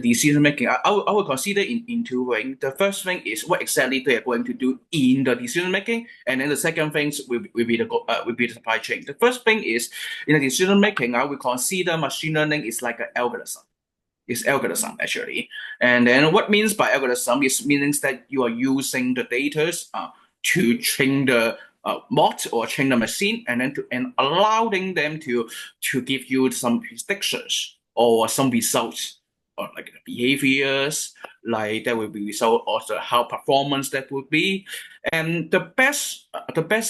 decision making? I will consider in two ways. The first thing is what exactly they are going to do in the decision making, and then the second thing will be the supply chain. The first thing is in the decision making. I will consider machine learning is like an algorithm. It's algorithm actually, and then what means by algorithm is means that you are using the data to train the mod or train the machine, and then and allowing them to give you some predictions or some results, or like the behaviors, like that will be result also how performance that would be. And the best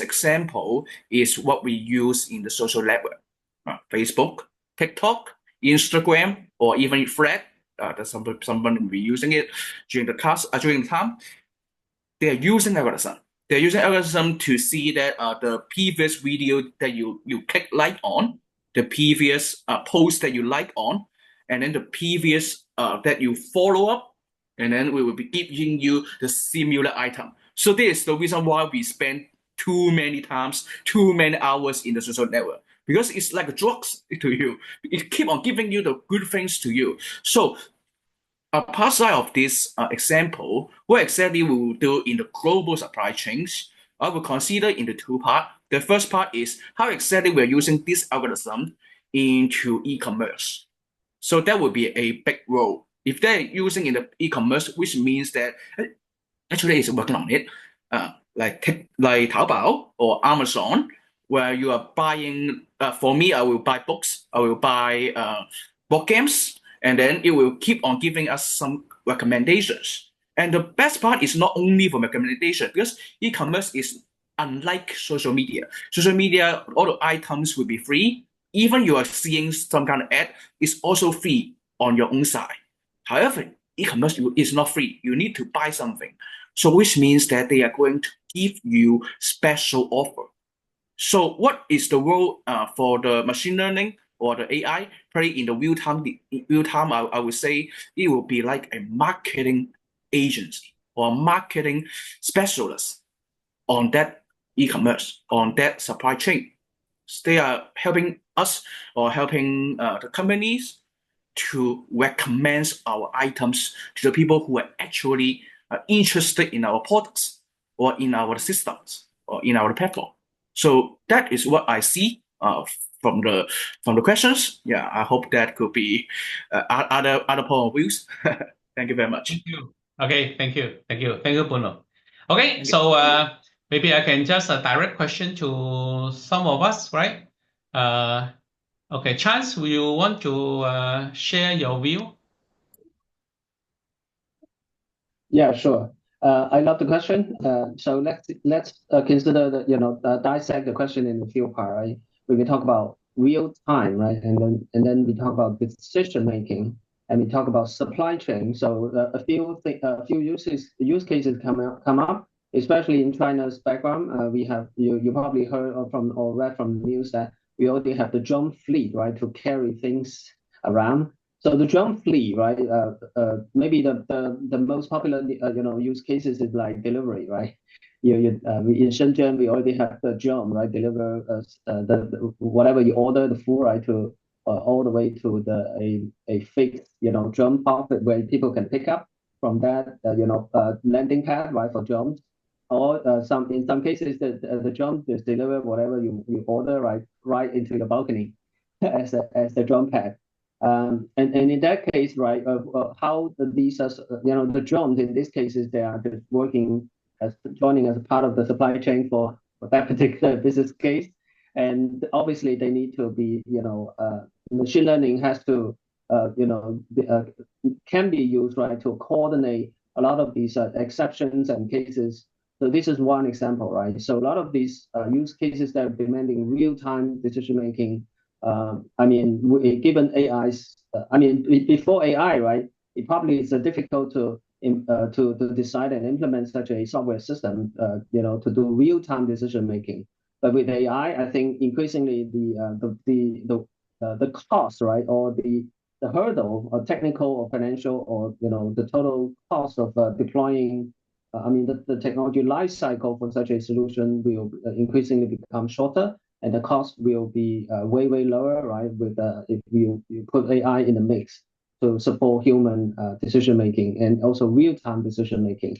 example is what we use in the social network, Facebook, TikTok, Instagram, or even Thread. That someone will be using it during the time. They are using algorithm. They're using algorithm to see that the previous video that you click like on, the previous post that you like on, and then the previous that you follow up, and then we will be giving you the similar item. So this is the reason why we spend too many hours in the social network, because it's like drugs to you. It keep on giving you the good things to you. So apart side of this example, what exactly we will do in the global supply chains, I will consider in the two parts. The first part is how exactly we're using this algorithm into e-commerce. So that would be a big role. If they're using in the e-commerce, which means that actually is working on it, like Taobao or Amazon, where you are buying. For me, I will buy books. I will buy board games, and then it will keep on giving us some recommendations. And the best part is not only for recommendation, because e-commerce is unlike social media. Social media, all the items will be free. Even you are seeing some kind of ad, it's also free on your own side. However, e-commerce is not free. You need to buy something. So which means that they are going to give you special offer. So what is the role for the machine learning or the AI play in the real time? I would say it will be like a marketing agency or marketing specialist on that e-commerce, on that supply chain. They are helping us or helping the companies to recommend our items to the people who are actually interested in our products or in our systems or in our platform. So that is what I see from the questions. Yeah, I hope that could be other point of views. Thank you very much. Thank you. Okay, thank you, Bruno. Okay, so maybe I can just direct question to some of us, right? Okay, Chance, will you want to share your view? Yeah, sure. I love the question. So let's consider the dissect the question in a few parts, right? We talk about real time, right, and then we talk about decision making, and we talk about supply chain. So a few use cases come up, especially in China's background. We have you probably heard from or read from the news that we already have the drone fleet, right, to carry things around. So the drum fleet, right? Maybe the most popular use cases is like delivery, right? In Shenzhen we already have the drum, right? Deliver the whatever you order, the food, right, to all the way to a fixed drum park where people can pick up from that landing pad, right, for drums. Or in some cases the drum just deliver whatever you order right into the balcony as the drum pad. And in that case, right, how these the drones in these cases, they are just working joining as a part of the supply chain for that particular business case, and obviously they need to be machine learning has to can be used, right, to coordinate a lot of these exceptions and cases. So this is one example, right? So a lot of these use cases that are demanding real-time decision making. I mean, given AI's, before AI, right, it probably is difficult to decide and implement such a software system, to do real-time decision making. But with AI, I think increasingly the cost, right, or the hurdle, or technical or financial, or the total cost of deploying. The technology life cycle for such a solution will increasingly become shorter, and the cost will be way lower, right? With if you put AI in the mix to support human decision making and also real time decision making.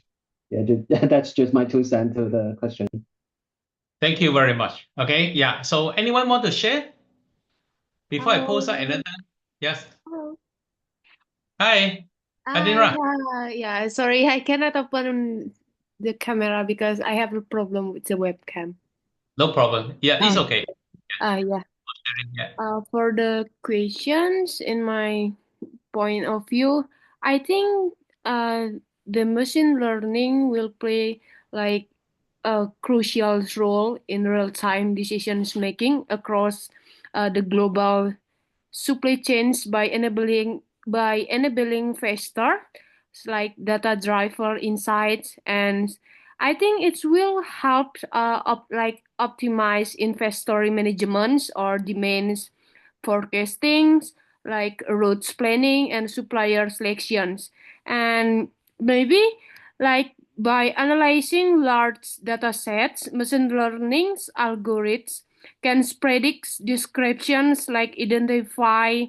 Yeah, that's just my 2 cents to the question. Thank you very much. Okay, yeah. So anyone want to share before I post another? Yes. Hello. Hi, Adinra. Yeah, sorry, I cannot open the camera because I have a problem with the webcam. No problem. Yeah, it's okay. Yeah. Yeah. For the questions, in my point of view, I think the machine learning will play like a crucial role in real-time decisions making across the global supply chains by enabling faster like data driver insights, and I think it will help optimize inventory management or demands forecasting, like routes planning and supplier selections. And maybe like by analyzing large data sets, machine learning algorithms can predict descriptions, like identify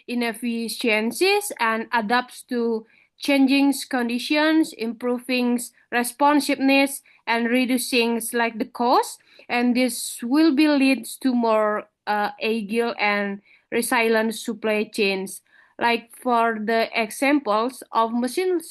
inefficiencies and adapts to changing conditions, improving responsiveness and reducing like the cost. And this will be leads to more agile and resilient supply chains. Like for the examples of machine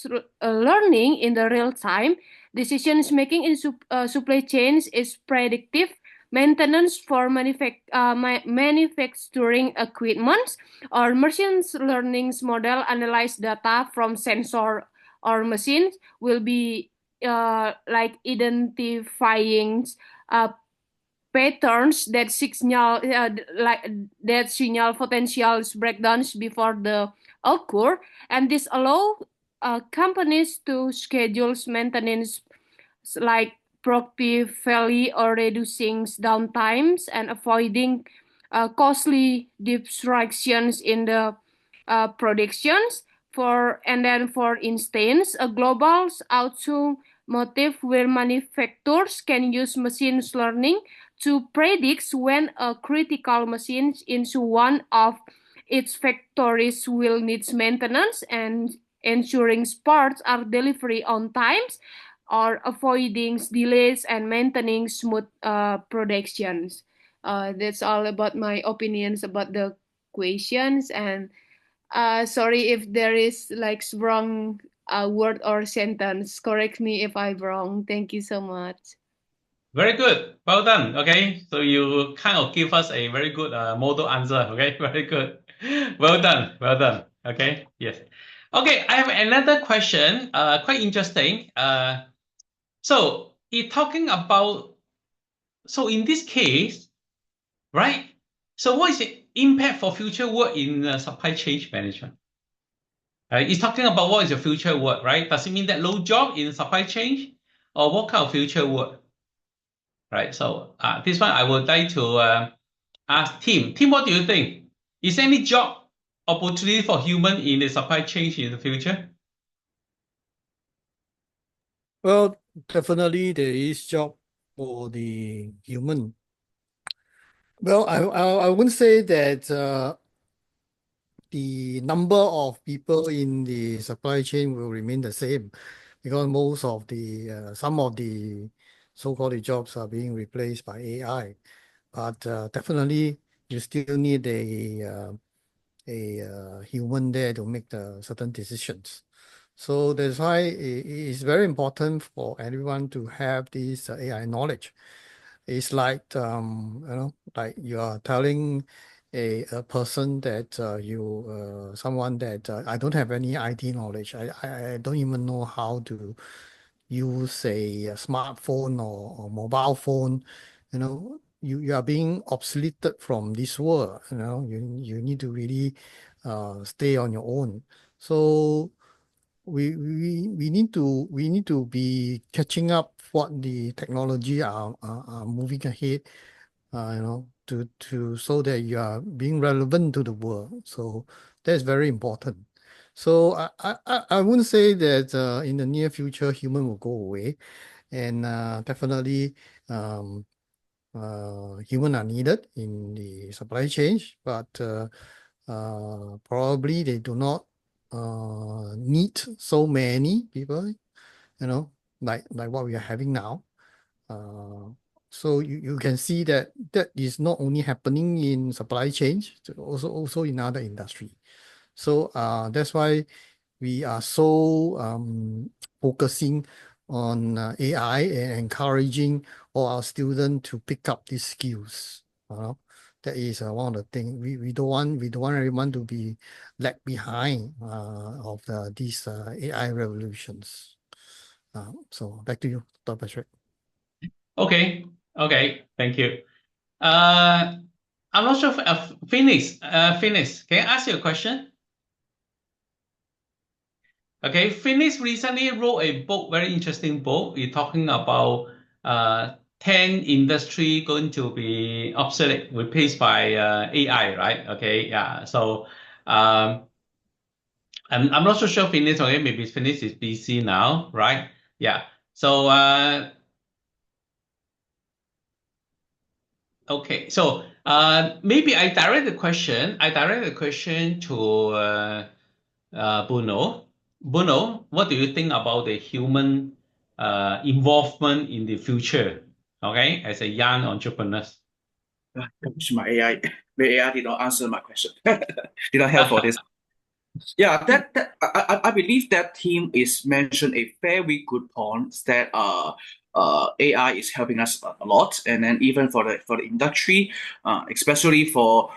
learning in the real time, decisions making in supply chains is predictive maintenance for manufacturing equipment, or machine learning model analyze data from sensor or machines will be like identifying patterns that signal potential breakdowns before the occur, and this allow companies to schedule maintenance like proactively or reducing downtimes and avoiding costly disruptions in the productions. For instance, a global automotive where manufacturers can use machine learning to predict when a critical machine into one of its factories will need maintenance, and ensuring parts are delivered on times, or avoiding delays and maintaining smooth productions. That's all about my opinions about the questions. And sorry if there is like wrong word or sentence. Correct me if I'm wrong. Thank you so much. Very good. Well done. Okay. So you kind of give us a very good model answer. Okay. Very good. Well done. Well done. Okay. Yes. Okay. I have another question. Quite interesting. So you're talking about, so in this case, right? So what is the impact for future work in supply chain management? It's talking about what is the future work, right? Does it mean that no job in supply chain, or what kind of future work? Right. So this one I would like to ask Tim. Tim, what do you think? Is there any job opportunity for human in the supply chain in the future? Well, definitely there is job for the human. Well, I wouldn't say that the number of people in the supply chain will remain the same, because most of the some of the so-called jobs are being replaced by AI. But definitely you still need a human there to make the certain decisions. So that's why it is very important for everyone to have this AI knowledge. It's like like you are telling a person that someone that I don't have any IT knowledge. I don't even know how to use a smartphone or mobile phone. You are being obsoleted from this world. You need to really stay on your own. So we need to be catching up what the technology are moving ahead, to so that you are being relevant to the world. So that's very important. So I wouldn't say that in the near future human will go away, and definitely human are needed in the supply chain, but probably they do not need so many people, like what we are having now. So you can see that is not only happening in supply chains, also in other industry. So that's why we are so focusing on AI and encouraging all our students to pick up these skills. That is one of the things we don't want everyone to be left behind of these AI revolutions. So back to you, Dr. Patrick. Okay, thank you. I'm not sure if Phoenix, can I ask you a question? Okay, Phoenix recently wrote a book, very interesting book. You're talking about 10 industry going to be obsolete, replaced by AI, right? Okay, yeah. So I'm not so sure Phoenix, okay, maybe Phoenix is busy now, right? Yeah. So okay, so maybe I direct the question to Bruno. Bruno, what do you think about the human involvement in the future? Okay, as a young entrepreneur. My AI, the AI did not answer my question. Did not help for this. Yeah, that I believe that team is mentioned a very good point that AI is helping us a lot, and then even for the industry, especially for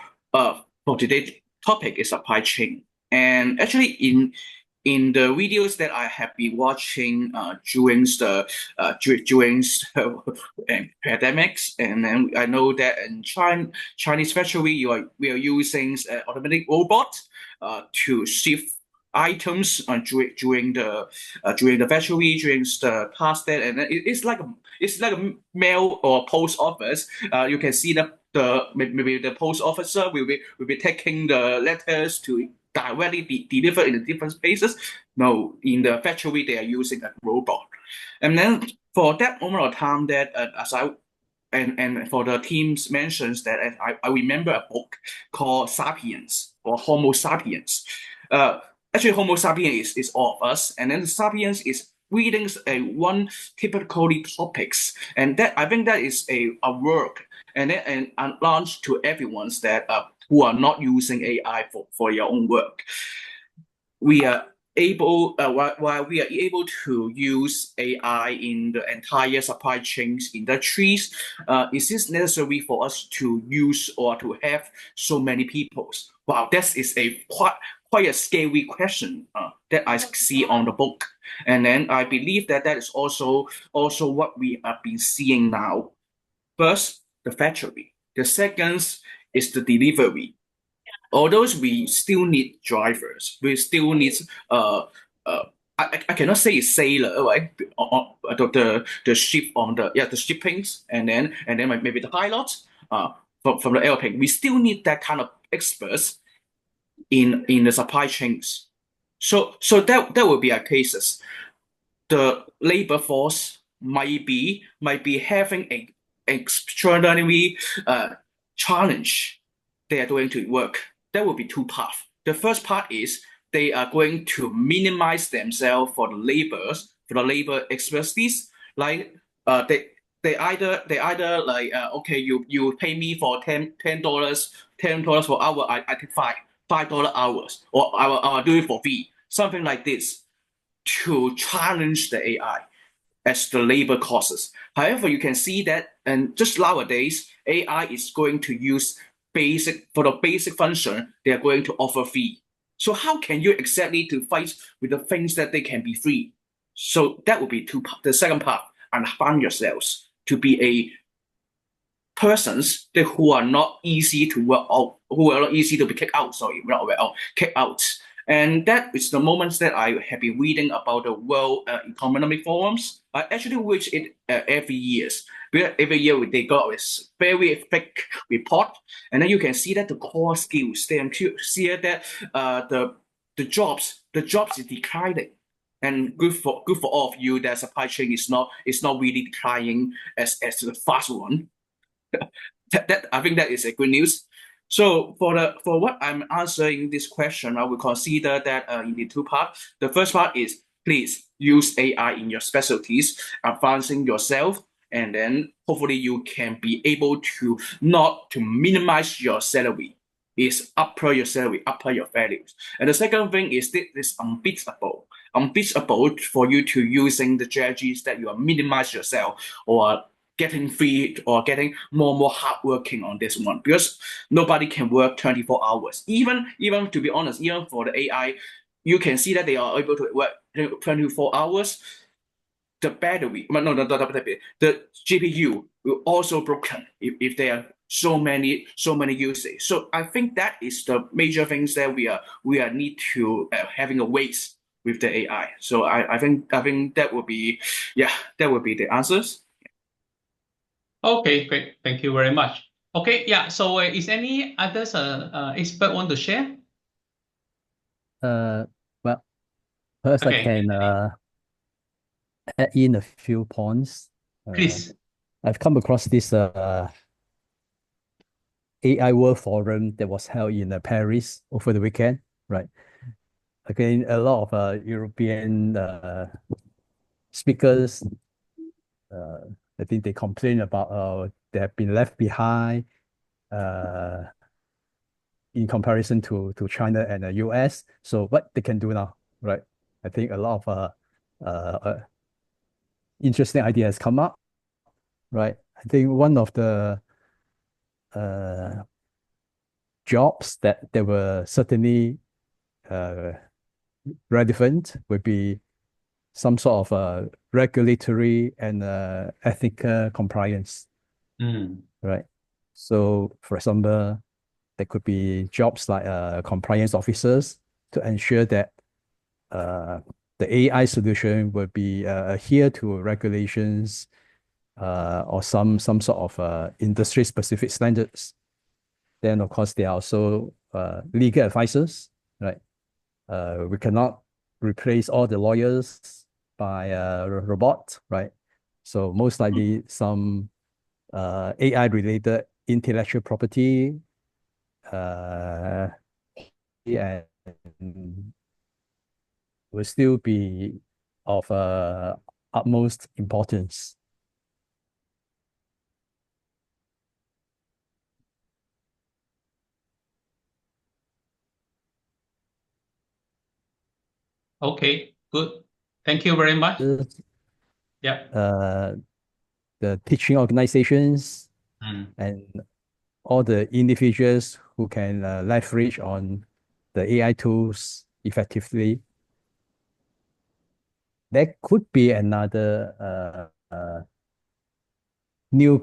today's topic is supply chain. And actually in the videos that I have been watching during the pandemics, and then I know that in Chinese factory we are using automatic robot to shift items during the factory, during the past that, and then it's like a mail or post office. You can see maybe the post officer will be taking the letters to directly delivered in the different spaces. No, in the factory they are using a robot. And then for that moment of time that as I and for the teams mentions that I remember a book called Sapiens or Homo Sapiens. Actually Homo Sapiens is all of us, and then Sapiens is reading one typically topics, and that I think that is a work and launched to everyone's that who are not using AI for your own work. We are able, while we are able to use AI in the entire supply chains industries, is this necessary for us to use or to have so many people? Wow, that is a quite a scary question that I see on the book. And then I believe that is also what we have been seeing now. First, the factory. The second is the delivery. Although we still need drivers, we still need I cannot say sailor, right? The ship on the shippings, and then maybe the pilots from the airplane. We still need that kind of experts. in the supply chains. So that will be a cases. The labor force might be having a extraordinary challenge they are doing to work. There will be two paths. The first part is they are going to minimize themselves for the labor expertise. Like they either like okay, you pay me for $10 per hour, I take $5 hours, or I'll do it for free, something like this, to challenge the AI as the labor costs. However, you can see that, and just nowadays, AI is going to use for the basic function, they are going to offer free. So how can you exactly to fight with the things that they can be free? So that would be the second part, and find yourselves to be a persons who are not easy to work out, who are not easy to be kicked out. Sorry, not work out, kicked out. And that is the moments that I have been reading about the World Economic Forums. I actually read it every year. Every year they got this very thick report, and then you can see that the core skills. They see that the jobs is declining. And good for all of you that supply chain is not really declining as the fast one. That I think that is a good news. So for what I'm answering this question, I will consider that in the two parts. The first part is, please use AI in your specialties, advancing yourself, and then hopefully you can be able to not to minimize your salary. Is upper your salary, upper your values. And the second thing is this is unbeatable for you to using the strategies that you are minimize yourself, or getting free, or getting more and more hardworking on this one, because nobody can work 24 hours. Even to be honest, even for the AI, you can see that they are able to work 24 hours. The battery, the GPU will also broken if there are so many usage. So I think that is the major things that we are need to having a waste with the AI. So I think that would be the answers. Okay, great. Thank you very much. Okay, yeah. So is any others expert want to share? Well, first I Okay, can add in a few points. please. I've come across this AI World Forum that was held in Paris over the weekend, right? Again, a lot of European speakers, I think they complain about they have been left behind in comparison to China and the US. So what they can do now, right? I think a lot of interesting ideas come up, right? I think one of the jobs that they were certainly relevant would be some sort of regulatory and ethical compliance, right? So, for example, there could be jobs like compliance officers to ensure that the AI solution will be adhere to regulations or some sort of industry-specific standards. Then, of course, there are also legal advisors, right? We cannot replace all the lawyers by a robot, right? So most likely some AI-related intellectual property and will still be of utmost importance. Okay, good. Thank you very much. Yeah. The teaching organizations and all the individuals who can leverage on the AI tools effectively. There could be another new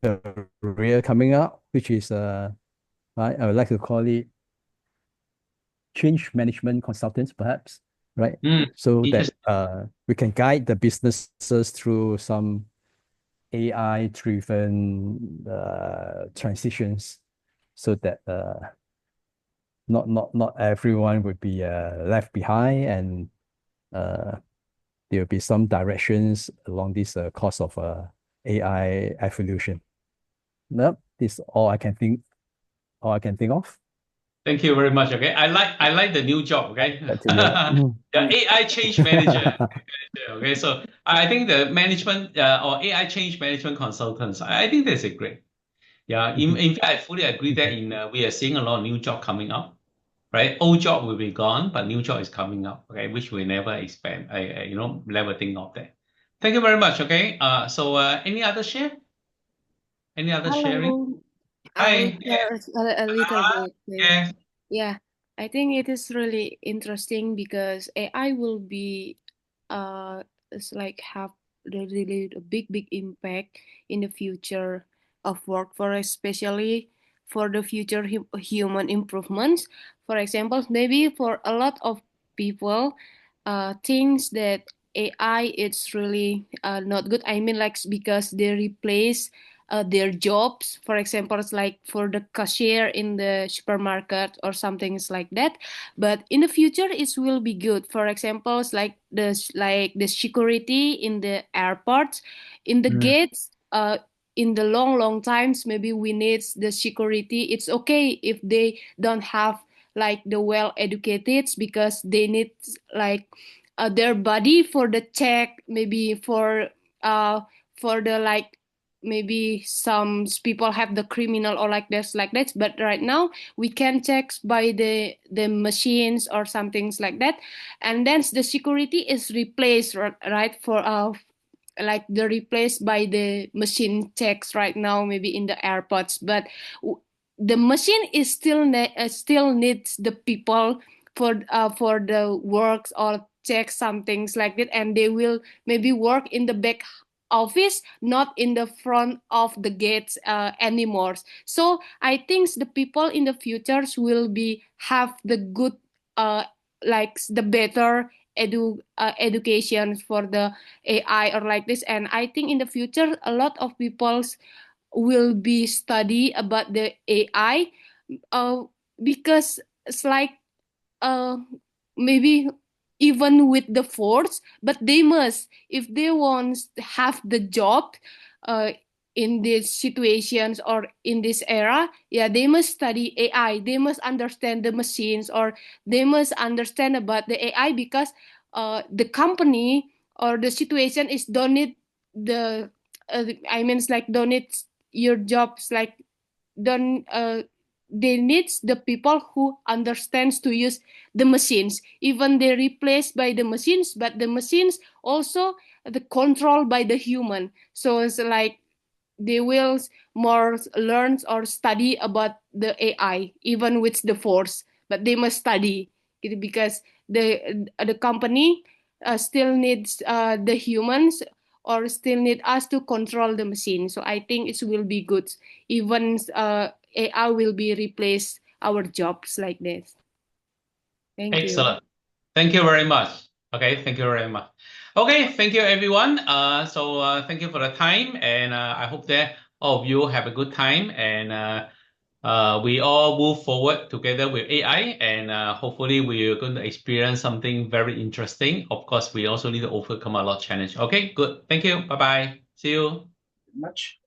career coming up, which is I would like to call it change management consultants, perhaps, right? So that we can guide the businesses through some AI-driven transitions, so that not everyone would be left behind, and there will be some directions along this course of AI evolution. Nope, this is all I can think of. Thank you very much. Okay, I like the new job. Okay, Back to you. the AI change manager. Okay, so I think the management or AI change management consultants, I think that's a great. Yeah, in fact, I fully agree that we are seeing a lot of new job coming up, right? Old job will be gone, but new job is coming up, okay, which we never expect, never think of that. Thank you very much. Okay, so any other share? Any other sharing? Hello. Hi. Share a little bit. Yeah. Yeah, I think it is really interesting because AI will be it's like have really a big impact in the future of workforce, especially for the future human improvements. For example, maybe for a lot of people thinks that AI it's really not good. I mean, like because they replace their jobs. For example, it's like for the cashier in the supermarket or something like that. But in the future, it will be good. For example, it's like the security in the airports, in the gates. In the long times, maybe we need the security. It's okay if they don't have like the well educated because they need like their body for the check, maybe for the like maybe some people have the criminal or like this like that, but right now we can check by the machines or some things like that, and then the security is replaced right for like the replaced by the machine checks right now maybe in the airports, but the machine is still needs the people for the works or check some things like that, and they will maybe work in the back office, not in the front of the gates anymore. So I think the people in the futures will be have the good like the better education for the AI or like this, and I think in the future a lot of people will be study about the AI because it's like maybe even with the force, but they must, if they want to have the job in these situations or in this era, yeah, they must study AI. They must understand the machines, or they must understand about the AI, because the company or the situation is don't need the I mean it's like don't need your jobs, like don't they need the people who understands to use the machines. Even they replaced by the machines, but the machines also the control by the human. So it's like they will more learn or study about the AI, even with the force, but they must study it because the company still needs the humans, or still need us to control the machine. So I think it will be good. Even AI will be replace our jobs like this. Thank you. Excellent. Thank you very much. Okay, thank you very much. Okay, thank you everyone. Thank you for the time, and I hope that all of you have a good time, and we all move forward together with AI, and hopefully we're going to experience something very interesting. Of course, we also need to overcome a lot of challenge. Okay, good. Thank you. Bye-bye. See you. Much.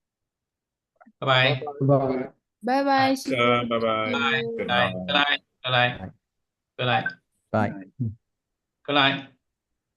Bye-bye. Bye. Bye bye. See you. Bye-bye. See you. Good night. Good night. Good night. Good night. Bye. Good night.